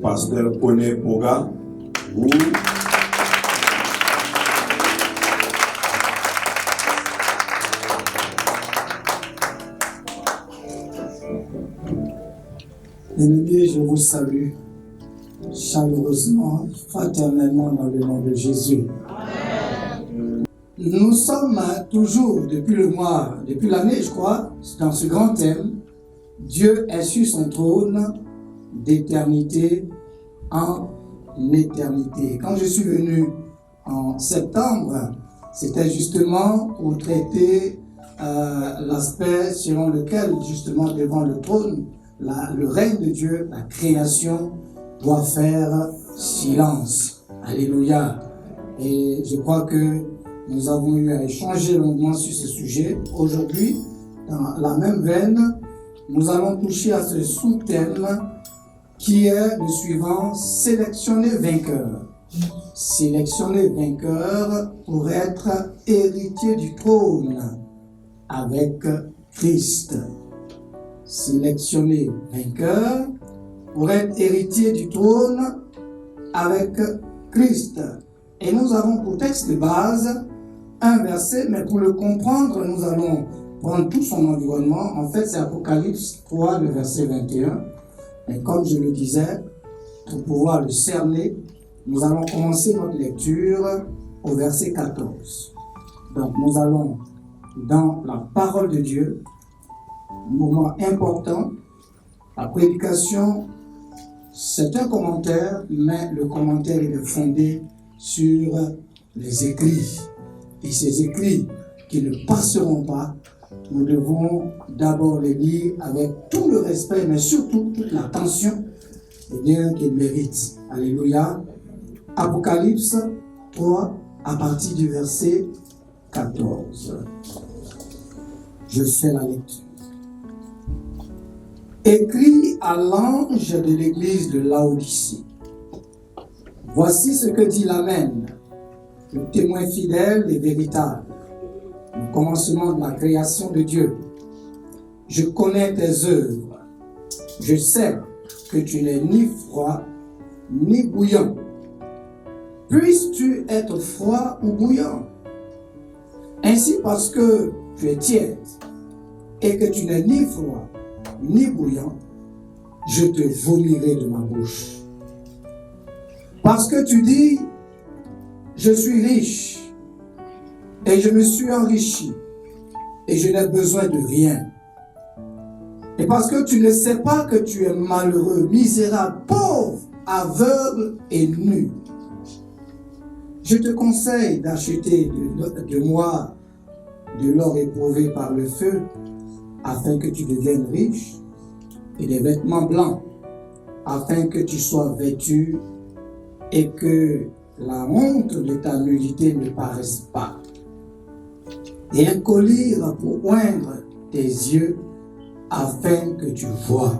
pasteur Oné Poga. Bien-aimés, je vous salue chaleureusement, fraternellement dans le nom de Jésus. Amen. Nous sommes toujours, depuis l'année, je crois, dans ce grand thème, Dieu est sur son trône d'éternité en éternité. Quand je suis venu en septembre, c'était justement pour traiter l'aspect selon lequel, justement, devant le trône, le règne de Dieu, la création, doit faire silence. Alléluia. Et je crois que nous avons eu à échanger longuement sur ce sujet. Aujourd'hui, dans la même veine, nous allons toucher à ce sous-thème qui est le suivant: sélectionner vainqueur. Sélectionner vainqueur pour être héritier du trône avec Christ. Sélectionner vainqueur pour être héritier du trône avec Christ. Et nous avons pour texte de base un verset, mais pour le comprendre, nous allons prendre tout son environnement. En fait, c'est Apocalypse 3, le verset 21. Et comme je le disais, pour pouvoir le cerner, nous allons commencer notre lecture au verset 14. Donc, nous allons dans la parole de Dieu, moment important. La prédication, c'est un commentaire, mais le commentaire est fondé sur les écrits. Et ces écrits qui ne passeront pas, nous devons d'abord les lire avec tout le respect, mais surtout toute l'attention qu'ils méritent. Alléluia. Apocalypse 3, à partir du verset 14. Je fais la lecture. Écrit à l'ange de l'église de Laodicée. Voici ce que dit l'Amen, le témoin fidèle et véritable, le commencement de la création de Dieu. Je connais tes œuvres. Je sais que tu n'es ni froid ni bouillant. Puisses-tu être froid ou bouillant? Ainsi, parce que tu es tiède et que tu n'es ni froid ni bouillant, je te vomirai de ma bouche. Parce que tu dis, je suis riche et je me suis enrichi et je n'ai besoin de rien. Et parce que tu ne sais pas que tu es malheureux, misérable, pauvre, aveugle et nu. Je te conseille d'acheter de moi de l'or éprouvé par le feu, afin que tu deviennes riche, et des vêtements blancs, afin que tu sois vêtu et que la honte de ta nudité ne paraisse pas. Et un collier pour oindre tes yeux, afin que tu vois.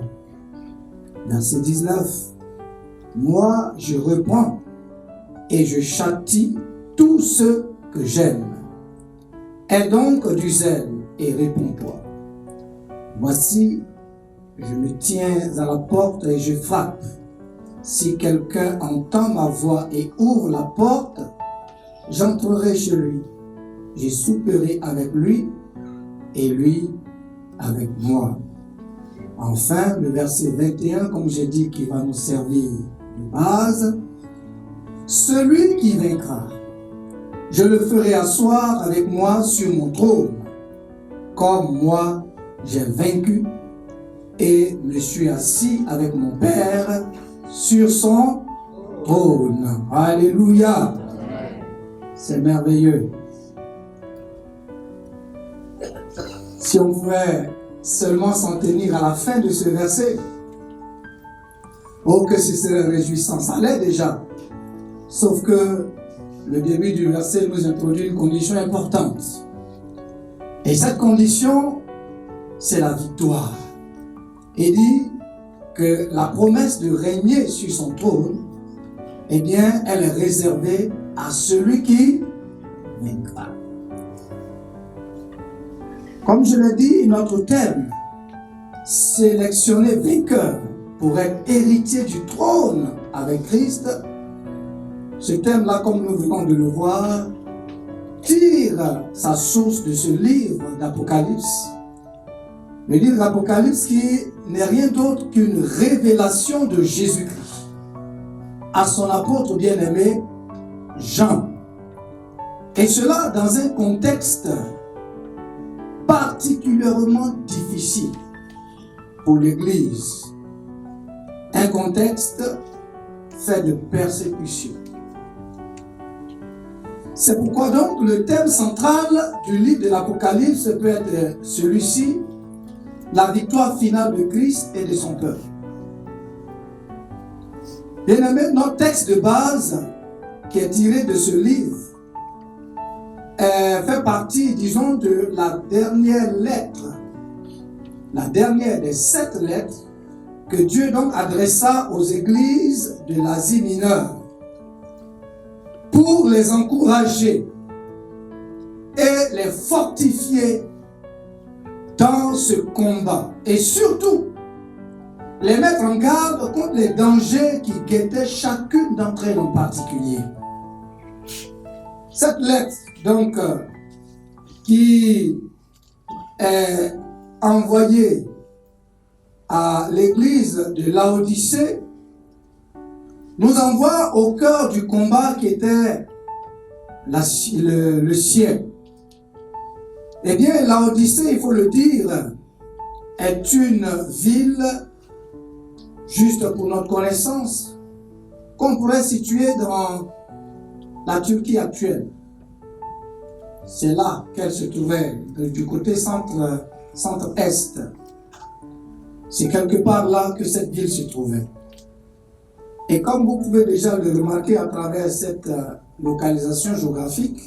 Verset 19. Moi, je reprends et je châtie tous ceux que j'aime. Aie donc du zèle et réponds-toi. Voici, je me tiens à la porte et je frappe. Si quelqu'un entend ma voix et ouvre la porte, j'entrerai chez lui. Je souperai avec lui et lui avec moi. Enfin, le verset 21, comme j'ai dit, qui va nous servir de base. Celui qui vaincra, je le ferai asseoir avec moi sur mon trône, comme moi j'ai vaincu et me suis assis avec mon Père sur son trône. Alléluia. C'est merveilleux. Si on pouvait seulement s'en tenir à la fin de ce verset, oh que ce serait réjouissant, ça l'est déjà. Sauf que le début du verset nous introduit une condition importante. Et cette condition, c'est la victoire. Il dit que la promesse de régner sur son trône, eh bien, elle est réservée à celui qui vaincra. Comme je l'ai dit, notre thème, sélectionner vainqueur pour être héritier du trône avec Christ, ce thème-là, comme nous venons de le voir, tire sa source de ce livre d'Apocalypse. Le livre d'Apocalypse qui n'est rien d'autre qu'une révélation de Jésus-Christ à son apôtre bien-aimé Jean. Et cela dans un contexte particulièrement difficile pour l'Église. Un contexte fait de persécution. C'est pourquoi donc le thème central du livre de l'Apocalypse peut être celui-ci, la victoire finale de Christ et de son peuple. Bien aimé, notre texte de base qui est tiré de ce livre fait partie, disons, de la dernière lettre, la dernière des 7 lettres que Dieu donc adressa aux églises de l'Asie mineure pour les encourager et les fortifier dans ce combat et surtout les mettre en garde contre les dangers qui guettaient chacune d'entre elles en particulier. Cette lettre donc qui est envoyée à l'église de Laodicée nous envoie au cœur du combat qui était le ciel. Eh bien, Laodicée, il faut le dire, est une ville, juste pour notre connaissance, qu'on pourrait situer dans la Turquie actuelle. C'est là qu'elle se trouvait, du côté centre-est. C'est quelque part là que cette ville se trouvait. Et comme vous pouvez déjà le remarquer à travers cette localisation géographique,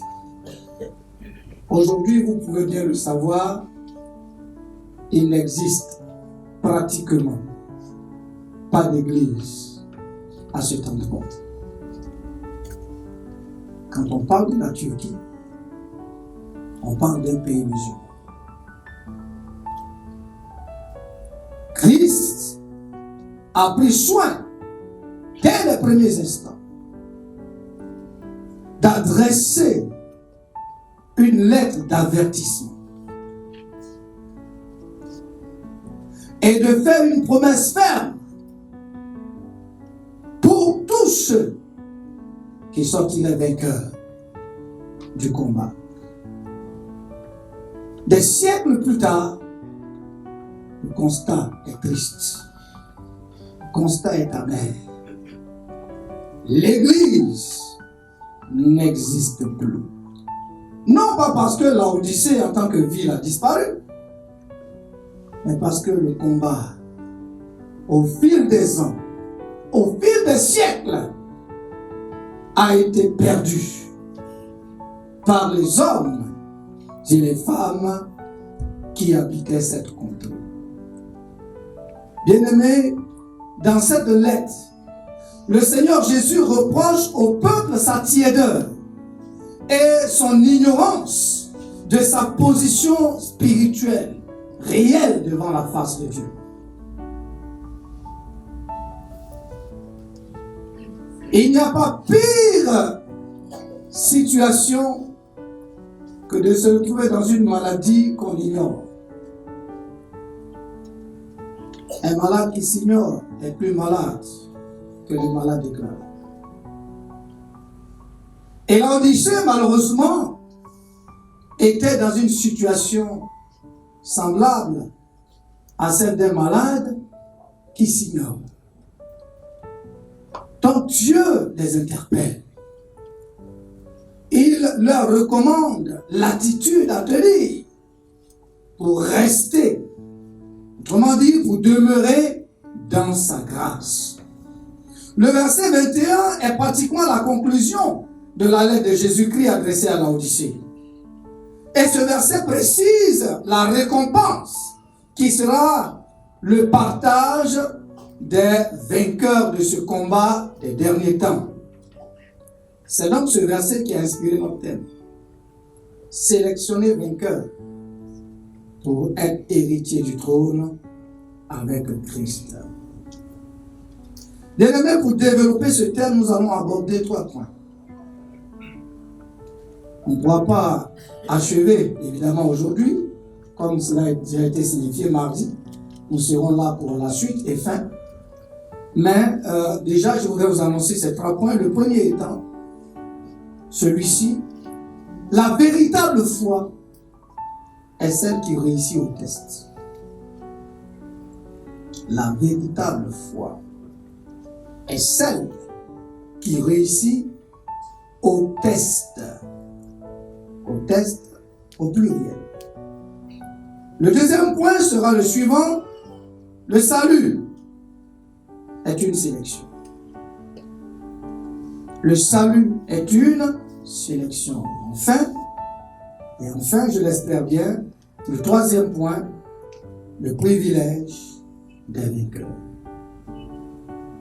aujourd'hui vous pouvez bien le savoir, il n'existe pratiquement pas d'église à cet endroit. Quand on parle de la Turquie, on parle d'un pays musulman. Christ a pris soin, dès les premiers instants, d'adresser une lettre d'avertissement et de faire une promesse ferme pour tous ceux qui sortiraient vainqueurs du combat. Des siècles plus tard, le constat est triste. Le constat est amer. L'Église n'existe plus. Non pas parce que Laodicée en tant que ville a disparu, mais parce que le combat, au fil des ans, au fil des siècles, a été perdu par les hommes et les femmes qui habitaient cette contrée. Bien-aimés, dans cette lettre, le Seigneur Jésus reproche au peuple sa tiédeur et son ignorance de sa position spirituelle, réelle devant la face de Dieu. Il n'y a pas pire situation que de se retrouver dans une maladie qu'on ignore. Un malade qui s'ignore est plus malade que le malade déclaré. Et Laodicée, malheureusement, était dans une situation semblable à celle d'un malade qui s'ignore. Donc Dieu les interpelle. Il leur recommande l'attitude à tenir pour rester, autrement dit, pour demeurer dans sa grâce. Le verset 21 est pratiquement la conclusion de la lettre de Jésus-Christ adressée à Laodicée. Et ce verset précise la récompense qui sera le partage des vainqueurs de ce combat des derniers temps. C'est donc ce verset qui a inspiré notre thème. Sélectionner vainqueur pour être héritier du trône avec Christ. Bien aimé, pour développer ce thème, nous allons aborder 3 points. On ne pourra pas achever, évidemment, aujourd'hui, comme cela a déjà été signifié mardi. Nous serons là pour la suite et fin. Mais déjà, je voudrais vous annoncer ces 3 points. Le premier étant celui-ci. La véritable foi est celle qui réussit au test. La véritable foi est celle qui réussit au test. Au test au pluriel. Le deuxième point sera le suivant. Le salut est une sélection. Le salut est une sélection. Enfin, je l'espère bien, le troisième point, le privilège des vainqueurs.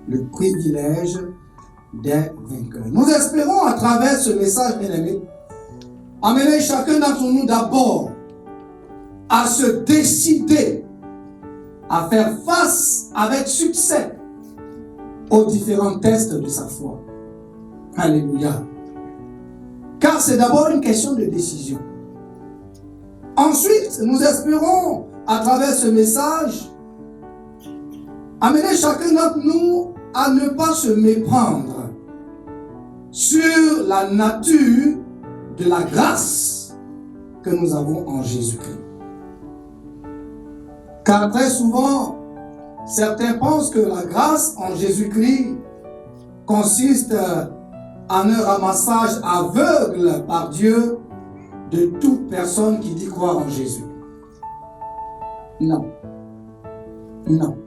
Le privilège des vainqueurs. Nous espérons à travers ce message, bien aimé, amener chacun d'entre nous d'abord à se décider à faire face avec succès aux différents tests de sa foi. Alléluia. Car c'est d'abord une question de décision. Ensuite, nous espérons, à travers ce message, amener chacun d'entre nous à ne pas se méprendre sur la nature de la grâce que nous avons en Jésus-Christ. Car très souvent, certains pensent que la grâce en Jésus-Christ consiste en un ramassage aveugle par Dieu de toute personne qui dit croire en Jésus. Non. Non.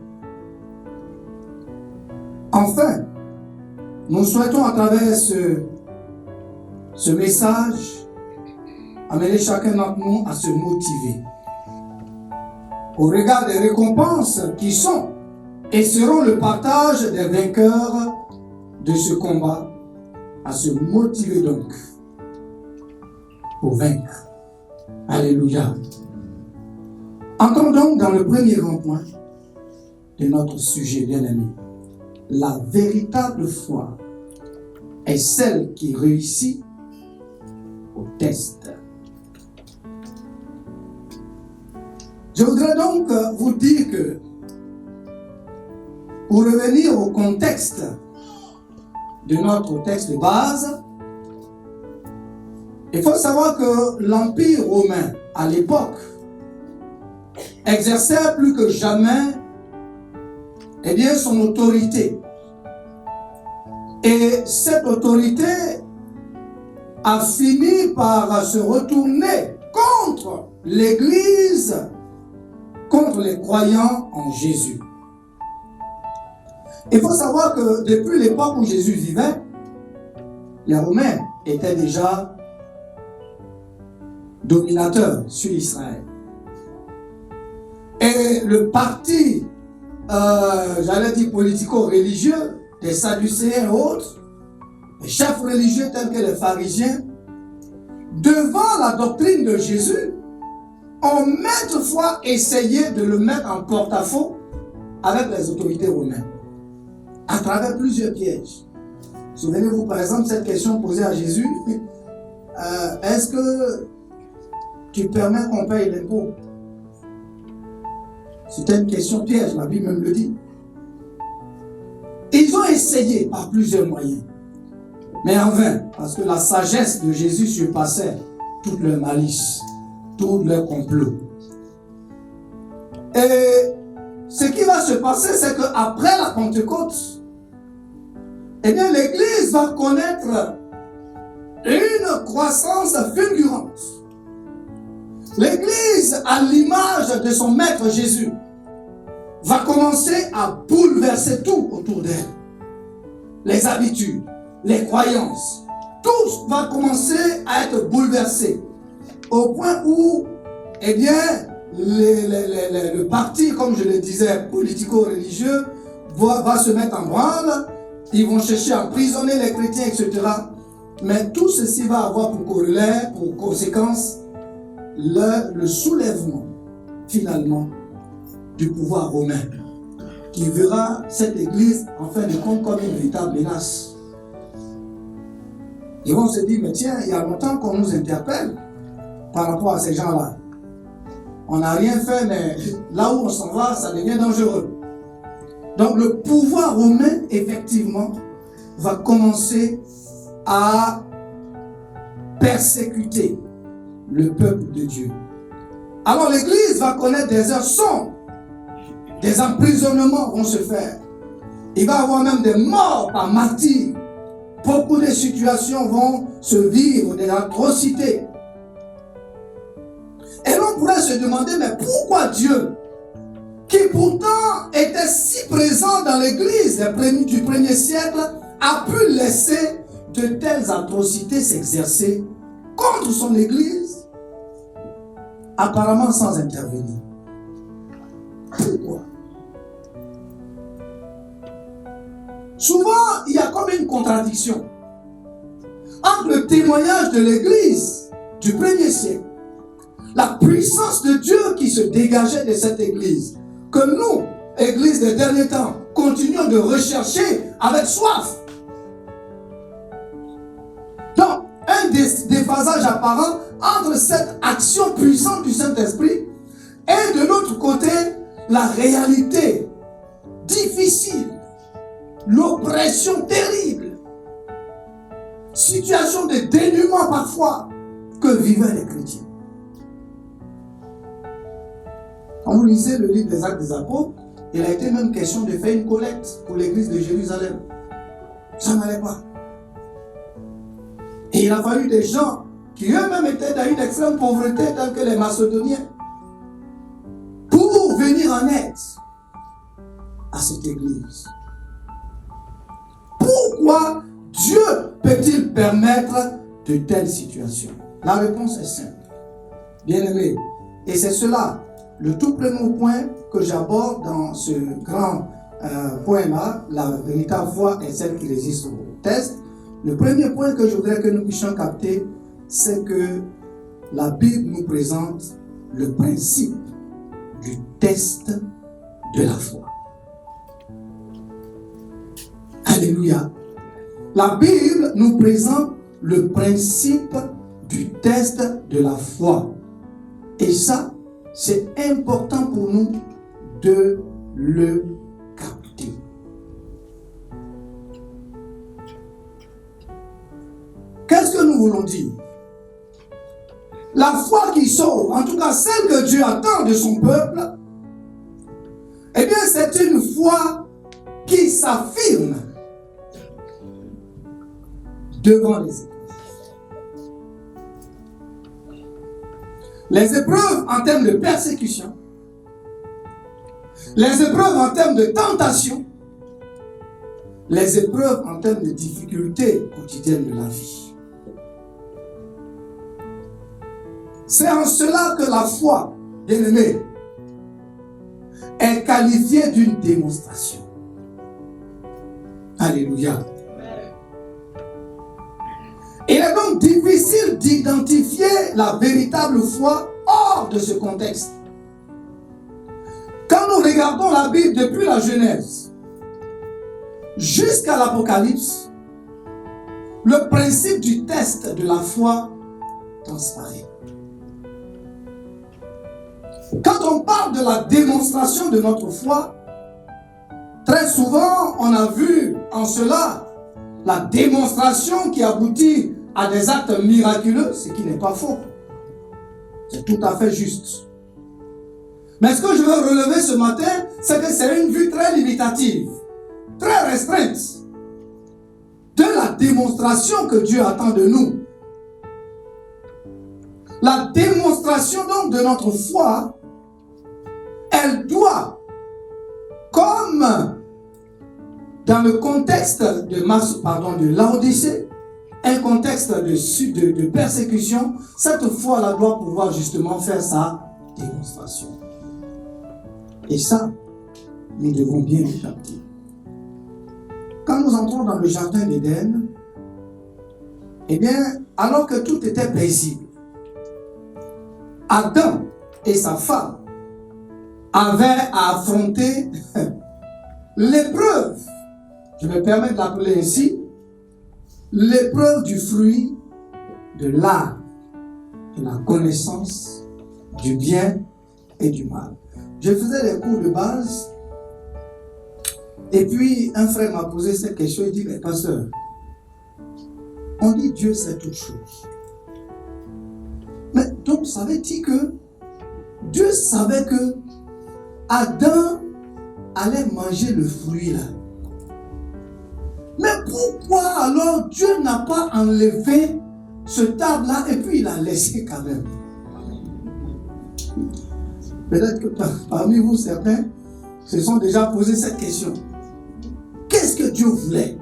Enfin, nous souhaitons à travers ce message amener chacun d'entre nous à se motiver au regard des récompenses qui sont et seront le partage des vainqueurs de ce combat, à se motiver donc pour vaincre. Alléluia. Entrons donc dans le premier grand point de notre sujet bien-aimé. La véritable foi est celle qui réussit au test. Je voudrais donc vous dire que, pour revenir au contexte de notre texte de base, il faut savoir que l'Empire romain, à l'époque, exerçait plus que jamais son autorité. Et cette autorité a fini par se retourner contre l'Église, contre les croyants en Jésus. Il faut savoir que depuis l'époque où Jésus vivait, les Romains étaient déjà dominateurs sur Israël. Et le parti, politico-religieux, des Sadducéens et autres, les chefs religieux tels que les pharisiens, devant la doctrine de Jésus, ont maintes fois essayé de le mettre en porte-à-faux avec les autorités romaines, à travers plusieurs pièges. Souvenez-vous par exemple cette question posée à Jésus, est-ce que tu permets qu'on paye l'impôt? C'était une question piège, la Bible même le dit. Ils ont essayé par plusieurs moyens, mais en vain, parce que la sagesse de Jésus surpassait toute leur malice, tout leur complot. Et ce qui va se passer, c'est qu'après la Pentecôte, l'Église va connaître une croissance fulgurante. L'Église, à l'image de son Maître Jésus, va commencer à bouleverser tout autour d'elle. Les habitudes, les croyances, tout va commencer à être bouleversé. Au point où, le parti, comme je le disais, politico-religieux, va se mettre en branle. Ils vont chercher à emprisonner les chrétiens, etc. Mais tout ceci va avoir pour corollaire, pour conséquence, le soulèvement, finalement, du pouvoir romain. qui verra cette église en fin de compte comme une véritable menace. Ils vont se dire, mais tiens, il y a longtemps qu'on nous interpelle par rapport à ces gens-là. On n'a rien fait, mais là où on s'en va, ça devient dangereux. Donc le pouvoir romain, effectivement, va commencer à persécuter le peuple de Dieu. Alors l'église va connaître des heures sombres, des emprisonnements vont se faire. Il va y avoir même des morts par martyrs. Beaucoup de situations vont se vivre, des atrocités. Et l'on pourrait se demander, mais pourquoi Dieu, qui pourtant était si présent dans l'église du premier siècle, a pu laisser de telles atrocités s'exercer contre son église, apparemment sans intervenir? Pourquoi? Souvent, il y a comme une contradiction entre le témoignage de l'église du premier siècle, la puissance de Dieu qui se dégageait de cette église, que nous, église des derniers temps, continuons de rechercher avec soif. Donc, un déphasage apparent entre cette action puissante du Saint-Esprit et de l'autre côté, la réalité difficile, l'oppression terrible, situation de dénuement parfois que vivaient les chrétiens. Quand vous lisez le livre des Actes des Apôtres, il a été même question de faire une collecte pour l'église de Jérusalem. Ça n'allait pas. Et il a fallu des gens qui eux-mêmes étaient dans une extrême pauvreté tels que les Macédoniens pour venir en aide à cette église. Pourquoi Dieu peut-il permettre de telles situations? La réponse est simple. Bien-aimés, et c'est cela, le tout premier point que j'aborde dans ce grand point-là, la véritable foi est celle qui résiste au test. Le premier point que je voudrais que nous puissions capter, c'est que la Bible nous présente le principe du test de la foi. Alléluia. La Bible nous présente le principe du test de la foi. Et ça, c'est important pour nous de le capter. Qu'est-ce que nous voulons dire? La foi qui sauve, en tout cas celle que Dieu attend de son peuple, eh bien c'est une foi qui s'affirme devant les épreuves. Les épreuves en termes de persécution, les épreuves en termes de tentation, les épreuves en termes de difficultés quotidiennes de la vie. C'est en cela que la foi, bien-aimée, est qualifiée d'une démonstration. Alléluia. Il est donc difficile d'identifier la véritable foi hors de ce contexte. Quand nous regardons la Bible depuis la Genèse jusqu'à l'Apocalypse, le principe du test de la foi transparaît. Quand on parle de la démonstration de notre foi, très souvent on a vu en cela la démonstration qui aboutit à des actes miraculeux, ce qui n'est pas faux. C'est tout à fait juste. Mais ce que je veux relever ce matin, c'est que c'est une vue très limitative, très restreinte de la démonstration que Dieu attend de nous. La démonstration donc de notre foi, elle doit, comme dans le contexte de Laodicée, un contexte de persécution, cette foi-là doit pouvoir justement faire sa démonstration. Et ça, nous devons bien le capter. Quand nous entrons dans le jardin d'Éden, eh bien, alors que tout était paisible, Adam et sa femme avaient à affronter l'épreuve, je me permets de l'appeler ainsi, l'épreuve du fruit de l'art, de la connaissance du bien et du mal. Je faisais des cours de base et puis un frère m'a posé cette question, il dit, mais pasteur, on dit Dieu sait toutes choses. Mais donc, savait-il que Dieu savait que Adam allait manger le fruit là? Mais pourquoi alors Dieu n'a pas enlevé ce arbre là et puis il a laissé quand même? Peut-être que parmi vous certains se sont déjà posé cette question. Qu'est-ce que Dieu voulait?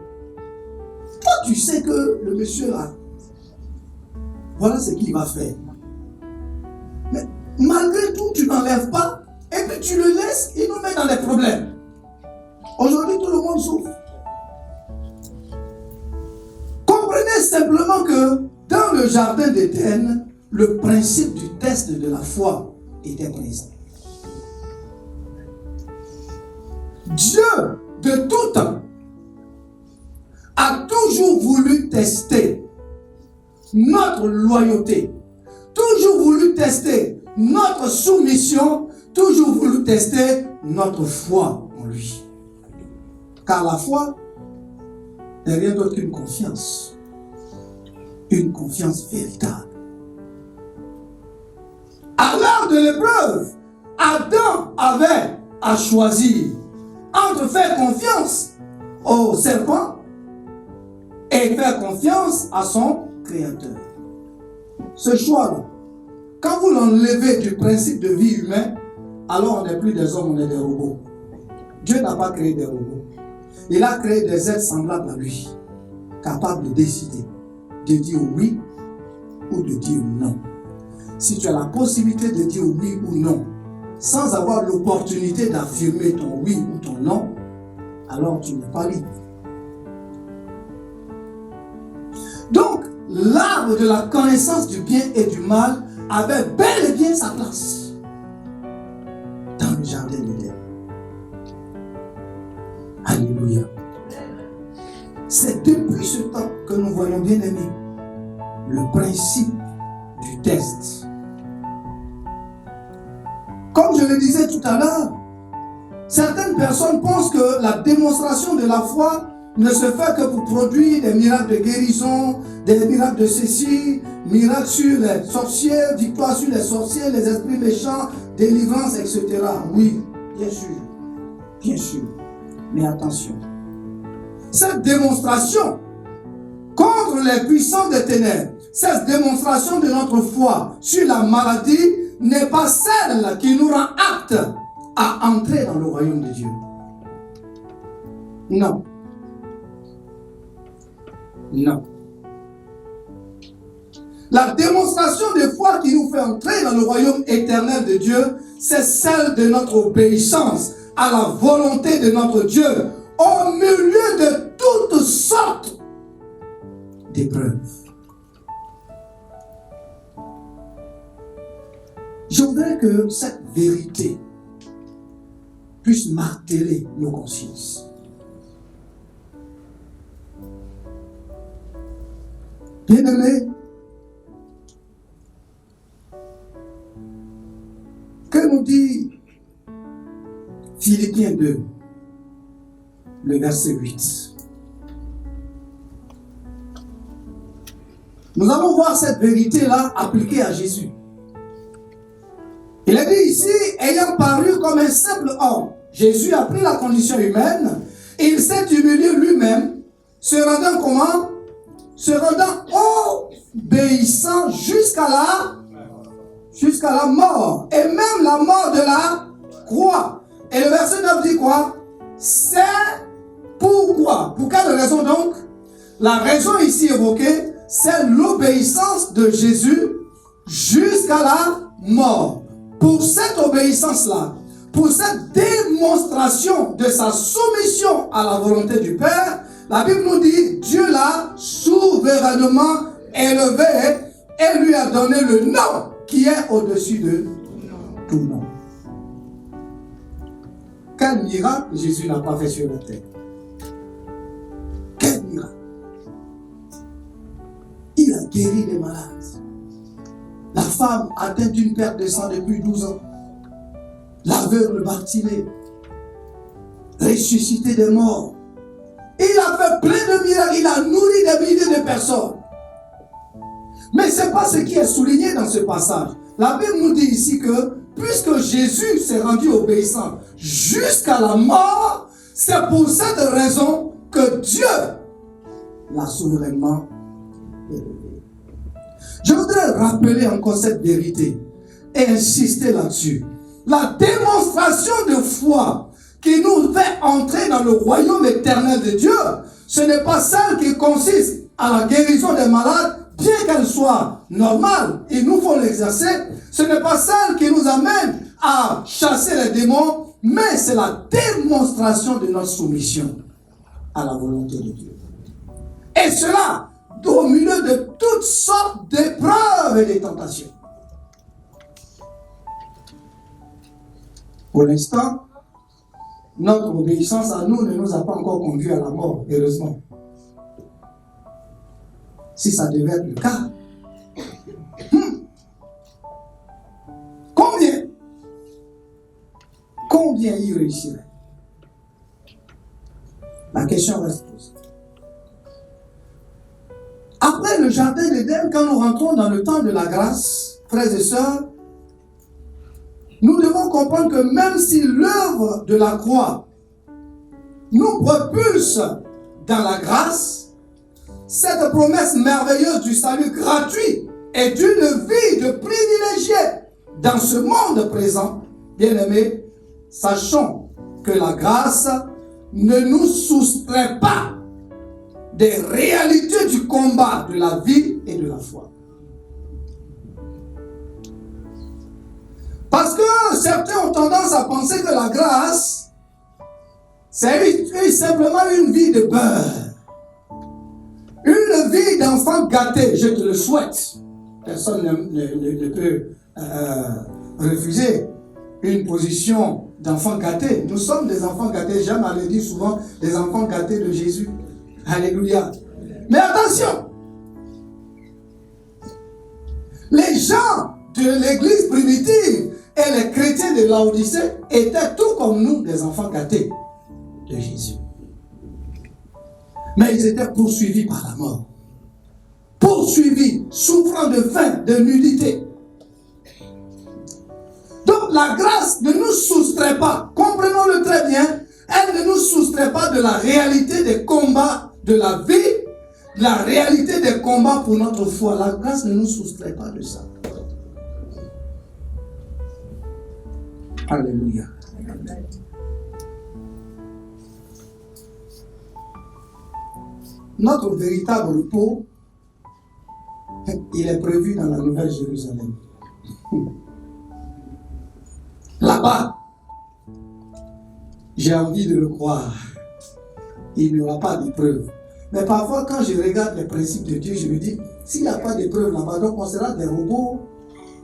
Toi tu sais que le monsieur là, voilà ce qu'il va faire. Mais malgré tout, tu n'enlèves pas et puis tu le laisses, il nous met dans des problèmes. Aujourd'hui, tout le monde souffre. Comprenez simplement que dans le jardin d'Éden, le principe du test de la foi était présent. Dieu, de tout temps, a toujours voulu tester notre loyauté, toujours voulu tester notre soumission, toujours voulu tester notre foi en lui. Car la foi n'est rien d'autre qu'une confiance véritable. À l'heure de l'épreuve, Adam avait à choisir entre faire confiance au serpent et faire confiance à son Créateur. Ce choix-là, quand vous l'enlevez du principe de vie humain, alors on n'est plus des hommes, on est des robots. Dieu n'a pas créé des robots. Il a créé des êtres semblables à lui, capables de décider, de dire oui ou de dire non. Si tu as la possibilité de dire oui ou non, sans avoir l'opportunité d'affirmer ton oui ou ton non, alors tu n'es pas libre. Donc, l'arbre de la connaissance du bien et du mal avait bel et bien sa place dans le jardin d'Éden. Alléluia. C'est depuis ce temps que nous voyons, bien aimés, le principe du test. Comme je le disais tout à l'heure, certaines personnes pensent que la démonstration de la foi ne se fait que pour produire des miracles de guérison, des miracles de ceci, miracles sur les sorciers, victoire sur les sorciers, les esprits méchants, délivrance, etc. Oui, bien sûr. Mais attention, cette démonstration contre les puissants des ténèbres, cette démonstration de notre foi sur la maladie n'est pas celle qui nous rend aptes à entrer dans le royaume de Dieu. Non. La démonstration de foi qui nous fait entrer dans le royaume éternel de Dieu, c'est celle de notre obéissance à la volonté de notre Dieu au milieu de toutes sortes d'épreuves. Je voudrais que cette vérité puisse marteler nos consciences. Bien-aimés, que nous dit Philippiens 2, le verset 8. Nous allons voir cette vérité-là appliquée à Jésus. Il est dit ici, ayant paru comme un simple homme, Jésus a pris la condition humaine et il s'est humilié lui-même, se rendant comment? Se rendant obéissant jusqu'à la mort, et même la mort de la croix. Et le verset 9 dit quoi? C'est pourquoi? Pour quelle raison donc? La raison ici évoquée, c'est l'obéissance de Jésus jusqu'à la mort. Pour cette obéissance-là, pour cette démonstration de sa soumission à la volonté du Père, la Bible nous dit, Dieu l'a souverainement élevé et lui a donné le nom qui est au-dessus de tout nom. Quel miracle Jésus n'a pas fait sur la terre? Quel miracle! Il a guéri les malades. La femme atteinte d'une perte de sang depuis 12 ans. L'aveugle Bartimée. Ressuscité des morts. Il a fait plein de miracles. Il a nourri des milliers de personnes. Mais ce n'est pas ce qui est souligné dans ce passage. La Bible nous dit ici que puisque Jésus s'est rendu obéissant jusqu'à la mort, c'est pour cette raison que Dieu l'a souverainement élevé. Je voudrais rappeler encore cette vérité et insister là-dessus. La démonstration de foi qui nous fait entrer dans le royaume éternel de Dieu, ce n'est pas celle qui consiste à la guérison des malades, bien qu'elle soit normale, il nous faut l'exercer. Ce n'est pas celle qui nous amène à chasser les démons, mais c'est la démonstration de notre soumission à la volonté de Dieu. Et cela au milieu de toutes sortes d'épreuves et de tentations. Pour l'instant, notre obéissance à nous ne nous a pas encore conduit à la mort, heureusement. Si ça devait être le cas, combien y réussirait? La question reste posée. Après le jardin d'Éden, quand nous rentrons dans le temps de la grâce, frères et sœurs, nous devons comprendre que même si l'œuvre de la croix nous propulse dans la grâce, cette promesse merveilleuse du salut gratuit et d'une vie de privilégié dans ce monde présent, bien-aimés, sachons que la grâce ne nous soustrait pas des réalités du combat de la vie et de la foi. Parce que certains ont tendance à penser que la grâce, c'est simplement une vie de beurre. Une vie d'enfant gâté, je te le souhaite. Personne ne peut refuser une position d'enfant gâté. Nous sommes des enfants gâtés. J'aime à le dire souvent, des enfants gâtés de Jésus. Alléluia. Mais attention, les gens de l'église primitive et les chrétiens de Laodicée étaient tout comme nous, des enfants gâtés de Jésus. Mais ils étaient poursuivis par la mort. Poursuivis, souffrant de faim, de nudité. Donc la grâce ne nous soustrait pas, comprenons-le très bien, elle ne nous soustrait pas de la réalité des combats de la vie, la réalité des combats pour notre foi. La grâce ne nous soustrait pas de ça. Alléluia. Notre véritable repos, il est prévu dans la Nouvelle Jérusalem. Là-bas, j'ai envie de le croire, il n'y aura pas d'épreuve. Mais parfois, quand je regarde les principes de Dieu, je me dis, s'il n'y a pas d'épreuve là-bas, donc on sera des robots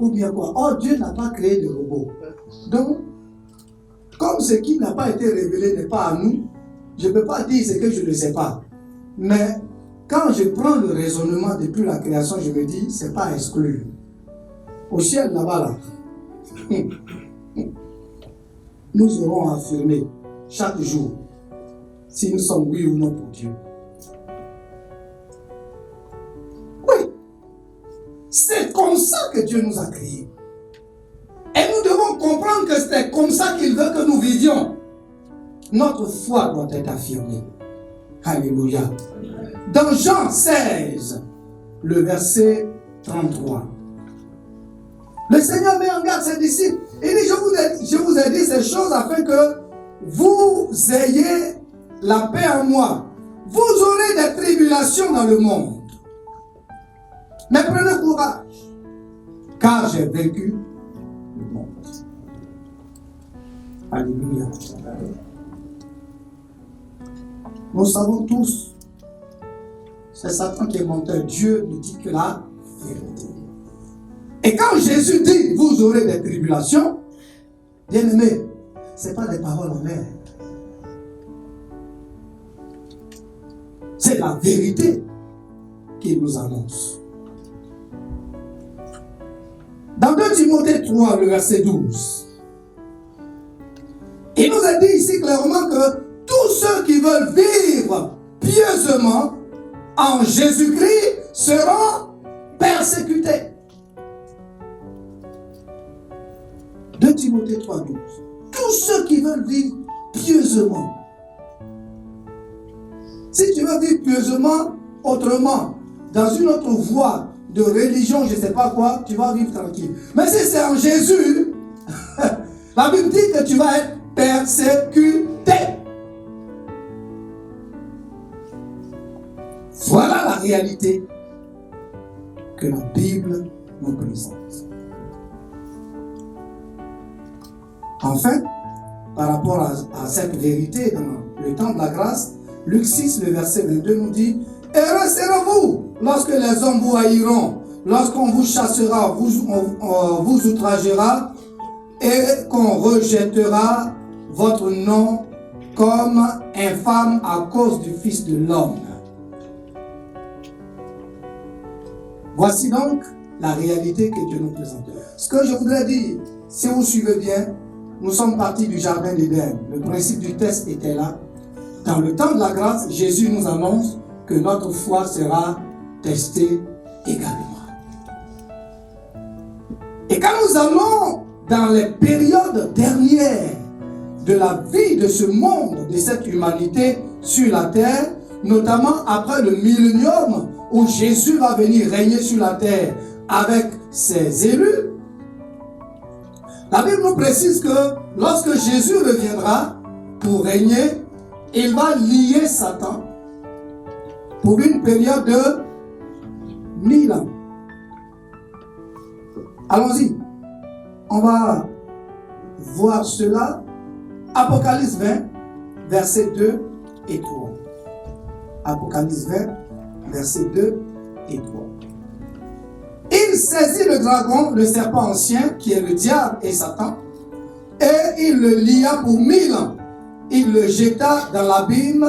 ou bien quoi? Oh, Dieu n'a pas créé de robots. Donc, comme ce qui n'a pas été révélé n'est pas à nous, je ne peux pas dire ce que je ne sais pas. Mais quand je prends le raisonnement depuis la création, je me dis, ce n'est pas exclu. Au ciel là-bas, là, nous aurons affirmé chaque jour si nous sommes oui ou non pour Dieu. Oui, c'est comme ça que Dieu nous a créés. Et nous devons comprendre que c'est comme ça qu'il veut que nous vivions. Notre foi doit être affirmée. Alléluia. Dans Jean 16, le verset 33, le Seigneur met en garde ses disciples. Il dit, je vous ai dit ces choses afin que vous ayez la paix en moi. Vous aurez des tribulations dans le monde. Mais prenez courage, car j'ai vaincu le monde. Alléluia. Nous savons tous, c'est Satan qui est menteur. Dieu ne dit que la vérité. Et quand Jésus dit, vous aurez des tribulations, bien-aimés, ce n'est pas des paroles en l'air. C'est la vérité qu'il nous annonce. Dans 2 Timothée 3, le verset 12, il nous a dit ici clairement que tous ceux qui veulent vivre pieusement en Jésus-Christ seront persécutés. 2 Timothée 3, 12. Tous ceux qui veulent vivre pieusement. Si tu veux vivre pieusement, autrement, dans une autre voie de religion, je ne sais pas quoi, tu vas vivre tranquille. Mais si c'est en Jésus, la Bible dit que tu vas être persécuté. Voilà la réalité que la Bible nous présente. Enfin, par rapport à cette vérité dans le temps de la grâce, Luc 6, le verset 22 nous dit « Heureux serez-vous lorsque les hommes vous haïront, lorsqu'on vous chassera, vous outragera et qu'on rejettera votre nom comme infâme à cause du Fils de l'homme. » Voici donc la réalité que Dieu nous présente. Ce que je voudrais dire, si vous suivez bien, nous sommes partis du jardin d'Éden. Le principe du test était là. Dans le temps de la grâce, Jésus nous annonce que notre foi sera testée également. Et quand nous allons dans les périodes dernières de la vie de ce monde, de cette humanité sur la terre, notamment après le millénium où Jésus va venir régner sur la terre avec ses élus, la Bible nous précise que lorsque Jésus reviendra pour régner, il va lier Satan pour une période de 1000 ans. Allons-y. On va voir cela. Apocalypse 20, versets 2 et 3. Apocalypse 20, versets 2 et 3. Il saisit le dragon, le serpent ancien, qui est le diable et Satan, et il le lia pour 1000 ans. Il le jeta dans l'abîme,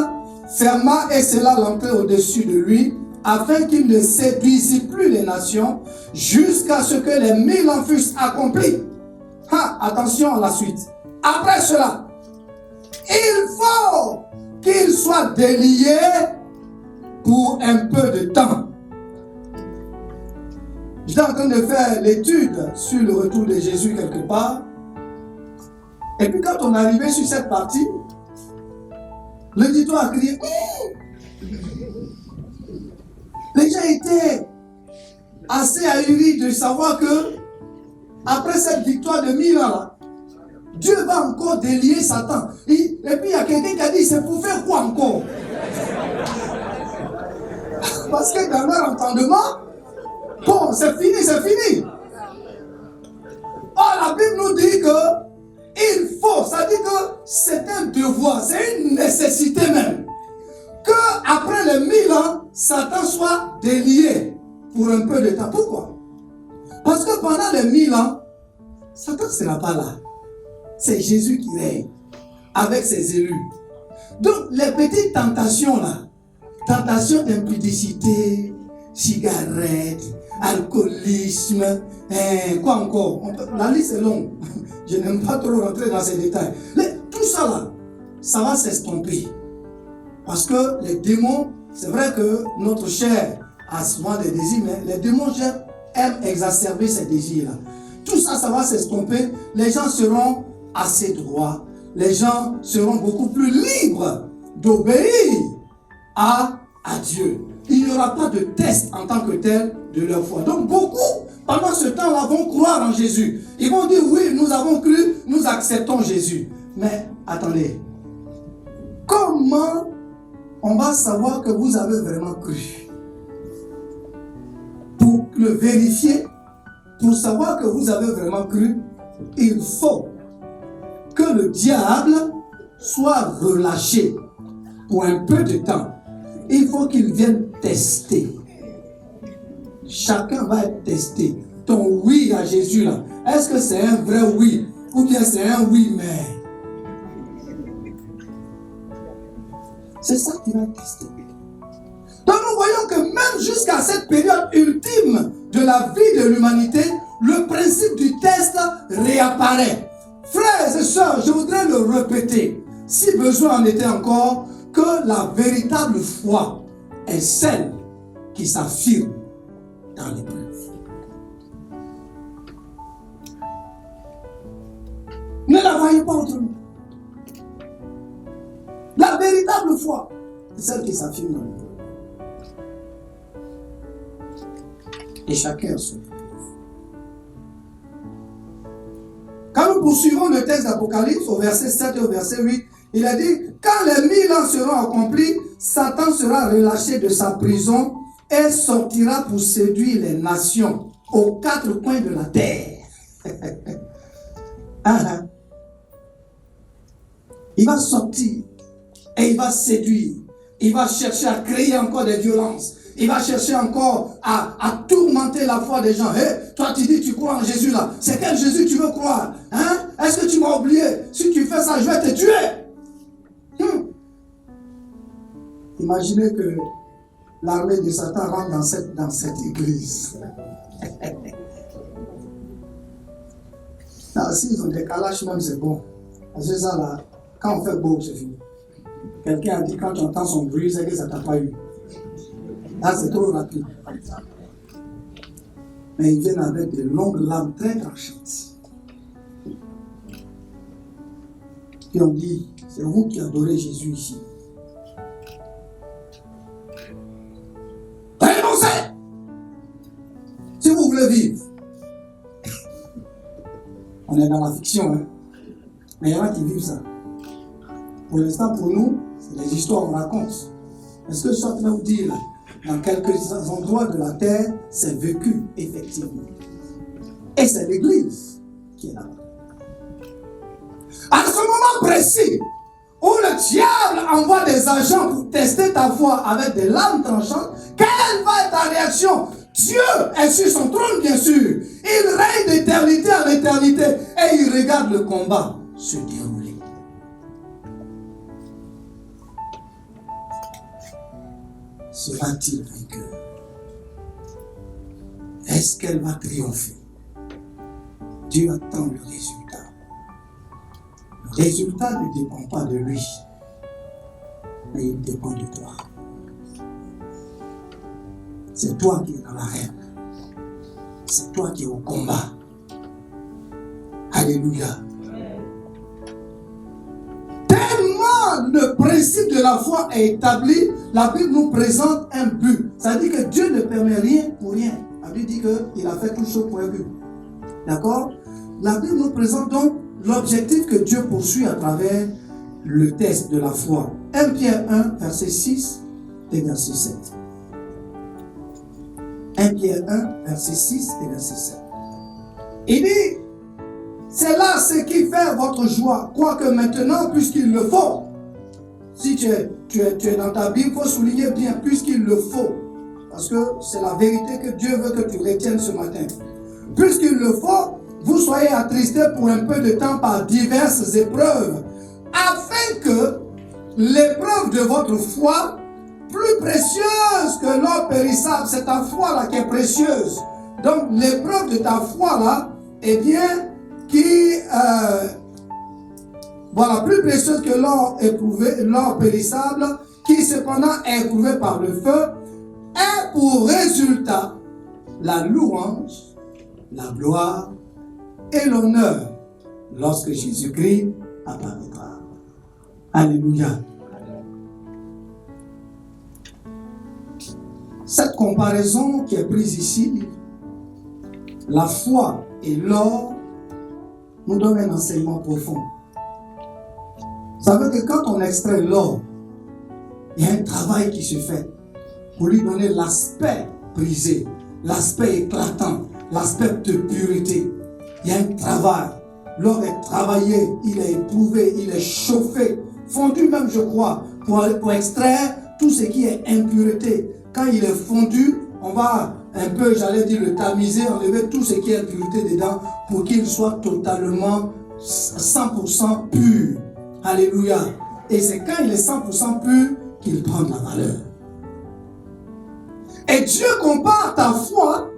ferma et scella l'entrée au-dessus de lui, afin qu'il ne séduisît plus les nations, jusqu'à ce que les 1000 ans fussent accomplis. Attention à la suite. Après cela, il faut qu'il soit délié pour un peu de temps. J'étais en train de faire l'étude sur le retour de Jésus quelque part. Et puis quand on est arrivé sur cette partie, l'auditoire a crié les gens étaient assez ahuris de savoir que après cette victoire de 1000 ans, Dieu va encore délier Satan. Et puis il y a quelqu'un qui a dit, c'est pour faire quoi encore? Parce que dans leur entendement, bon, c'est fini, c'est fini. Or, la Bible nous dit que il faut, ça dit que c'est un devoir, c'est une nécessité même, que après les 1000 ans, Satan soit délié pour un peu de temps. Pourquoi? Parce que pendant les 1000 ans, Satan ne sera pas là. C'est Jésus qui règne avec ses élus. Donc, les petites tentations là, tentations d'impudicité, cigarette, alcoolisme, quoi encore? La liste est longue. Je n'aime pas trop rentrer dans ces détails. Mais tout ça là, ça va s'estomper. Parce que les démons, c'est vrai que notre chair a souvent des désirs, mais les démons aiment exacerber ces désirs-là. Tout ça, ça va s'estomper. Les gens seront assez droits. Les gens seront beaucoup plus libres d'obéir à Dieu. Il n'y aura pas de test en tant que tel de leur foi. Donc beaucoup, pendant ce temps-là, vont croire en Jésus. Ils vont dire, oui, nous avons cru, nous acceptons Jésus. Mais attendez, comment on va savoir que vous avez vraiment cru? Pour le vérifier, pour savoir que vous avez vraiment cru, il faut que le diable soit relâché pour un peu de temps. Il faut qu'il vienne tester. Chacun va être testé. Ton oui à Jésus là, est-ce que c'est un vrai oui ou bien c'est un oui mais? C'est ça qui va être testé. Donc nous voyons que même jusqu'à cette période ultime de la vie de l'humanité, le principe du test réapparaît. Frères et sœurs, je voudrais le répéter, si besoin en était encore, que la véritable foi est celle qui s'affirme dans l'épreuve. Ne la voyez pas autrement. La véritable foi est celle qui s'affirme dans l'épreuve. Et chacun a son épreuve. Quand nous poursuivons le texte d'Apocalypse au verset 7 et au verset 8, il a dit, quand les 1000 ans seront accomplis, Satan sera relâché de sa prison et sortira pour séduire les nations aux 4 coins de la terre. Il va sortir et il va séduire. Il va chercher à créer encore des violences. Il va chercher encore à tourmenter la foi des gens. Hey, toi tu dis tu crois en Jésus là. C'est quel Jésus tu veux croire? Hein? Est-ce que tu m'as oublié? Si tu fais ça, je vais te tuer. Imaginez que l'armée de Satan rentre dans cette église. S'ils ont des calaches même, c'est bon. Parce que ça là, quand on fait beau, c'est fini. Quelqu'un a dit quand tu entends son bruit, c'est que ça t'a pas eu. Là, c'est trop rapide. Mais ils viennent avec de longues lames très tranchantes. Puis on dit, c'est vous qui adorez Jésus ici. Renoncez! Si vous voulez vivre. On est dans la fiction, hein. Mais il y en a qui vivent ça. Pour l'instant, pour nous, c'est des histoires qu'on raconte. Est-ce que je suis en train de vous dire, dans quelques endroits de la terre, c'est vécu, effectivement. Et c'est l'Église qui est là. À ce moment précis, où le diable envoie des agents pour tester ta foi avec des lames tranchantes, quelle va être ta réaction? Dieu est sur son trône, bien sûr. Il règne d'éternité en éternité et il regarde le combat se dérouler. Sera-t-il vainqueur? Est-ce qu'elle va triompher? Dieu attend le résultat. Le résultat ne dépend pas de lui, mais il dépend de toi. C'est toi qui es dans l'arène. C'est toi qui es au combat. Alléluia. Tellement le principe de la foi est établi, la Bible nous présente un but. Ça veut dire que Dieu ne permet rien pour rien. La Bible dit qu'il a fait tout chose pour un but. D'accord? La Bible nous présente donc l'objectif que Dieu poursuit à travers le test de la foi. 1 Pierre 1, verset 6 et verset 7. 1 Pierre 1, verset 6 et verset 7. Il dit, c'est là ce qui fait votre joie, quoique maintenant, puisqu'il le faut. Si tu es dans ta Bible, il faut souligner bien, puisqu'il le faut. Parce que c'est la vérité que Dieu veut que tu retiennes ce matin. Puisqu'il le faut, vous soyez attristés pour un peu de temps par diverses épreuves, afin que l'épreuve de votre foi, plus précieuse que l'or périssable, c'est ta foi là qui est précieuse. Donc l'épreuve de ta foi là, eh bien, voilà, plus précieuse que l'or éprouvé, l'or périssable, qui cependant est éprouvé par le feu, et pour résultat la louange, la gloire et l'honneur lorsque Jésus-Christ apparaîtra. Alléluia. Cette comparaison qui est prise ici, la foi et l'or, nous donne un enseignement profond. Ça veut dire que quand on extrait l'or, il y a un travail qui se fait pour lui donner l'aspect brisé, l'aspect éclatant, l'aspect de pureté. Il y a un travail. L'or est travaillé, il est éprouvé, il est chauffé, fondu même, je crois, pour extraire tout ce qui est impureté. Quand il est fondu, on va un peu, j'allais dire, le tamiser, enlever tout ce qui est impureté dedans pour qu'il soit totalement 100% pur. Alléluia. Et c'est quand il est 100% pur qu'il prend de la valeur. Et Dieu compare ta foi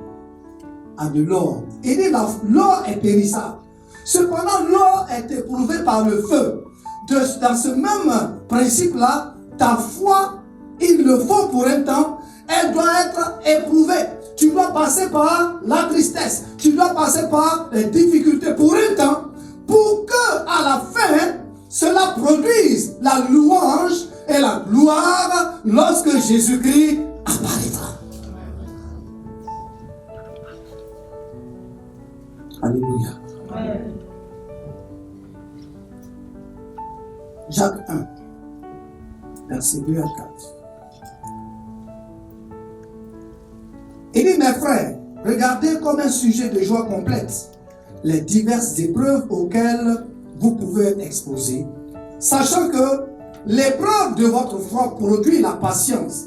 à de l'or. Il dit l'or est périssable. Cependant, l'or est éprouvé par le feu. Dans ce même principe-là, ta foi, il le faut pour un temps, elle doit être éprouvée. Tu dois passer par la tristesse. Tu dois passer par les difficultés pour un temps, pour que à la fin, cela produise la louange et la gloire lorsque Jésus-Christ apparaîtra. Alléluia. Amen. Jacques 1, versets 2 à 4. Il dit, mes frères, regardez comme un sujet de joie complète les diverses épreuves auxquelles vous pouvez être exposés, sachant que l'épreuve de votre foi produit la patience.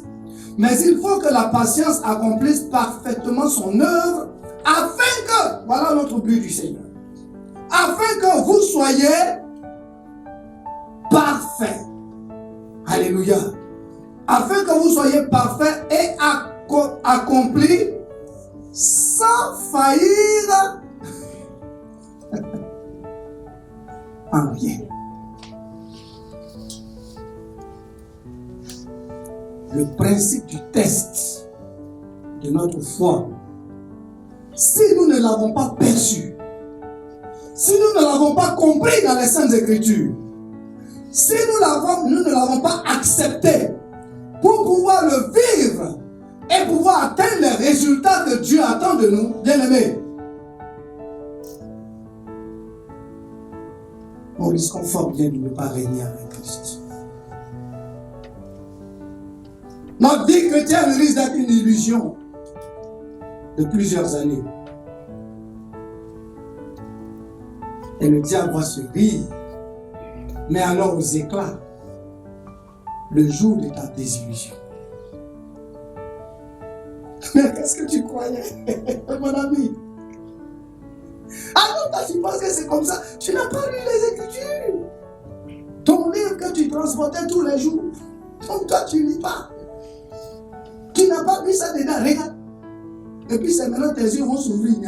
Mais il faut que la patience accomplisse parfaitement son œuvre, afin que, voilà notre but du Seigneur, afin que vous soyez parfaits. Alléluia. Afin que vous soyez parfaits et accomplis sans faillir en rien. Le principe du test de notre foi, si nous ne l'avons pas perçu, si nous ne l'avons pas compris dans les Saintes Écritures, si nous ne l'avons pas accepté pour pouvoir le vivre et pouvoir atteindre les résultats que Dieu attend de nous, bien-aimés, nous risquons fort bien de ne pas régner avec Christ. Notre vie chrétienne risque d'être une illusion de plusieurs années. Et le diable va se rire, mais alors aux éclats, le jour de ta désillusion. Mais qu'est-ce que tu croyais, mon ami? Alors toi, tu penses que c'est comme ça? Tu n'as pas lu les Écritures. Ton livre que tu transportais tous les jours, donc toi, tu ne lis pas. Tu n'as pas vu ça dedans, regarde. Et puis c'est maintenant tes yeux vont s'ouvrir.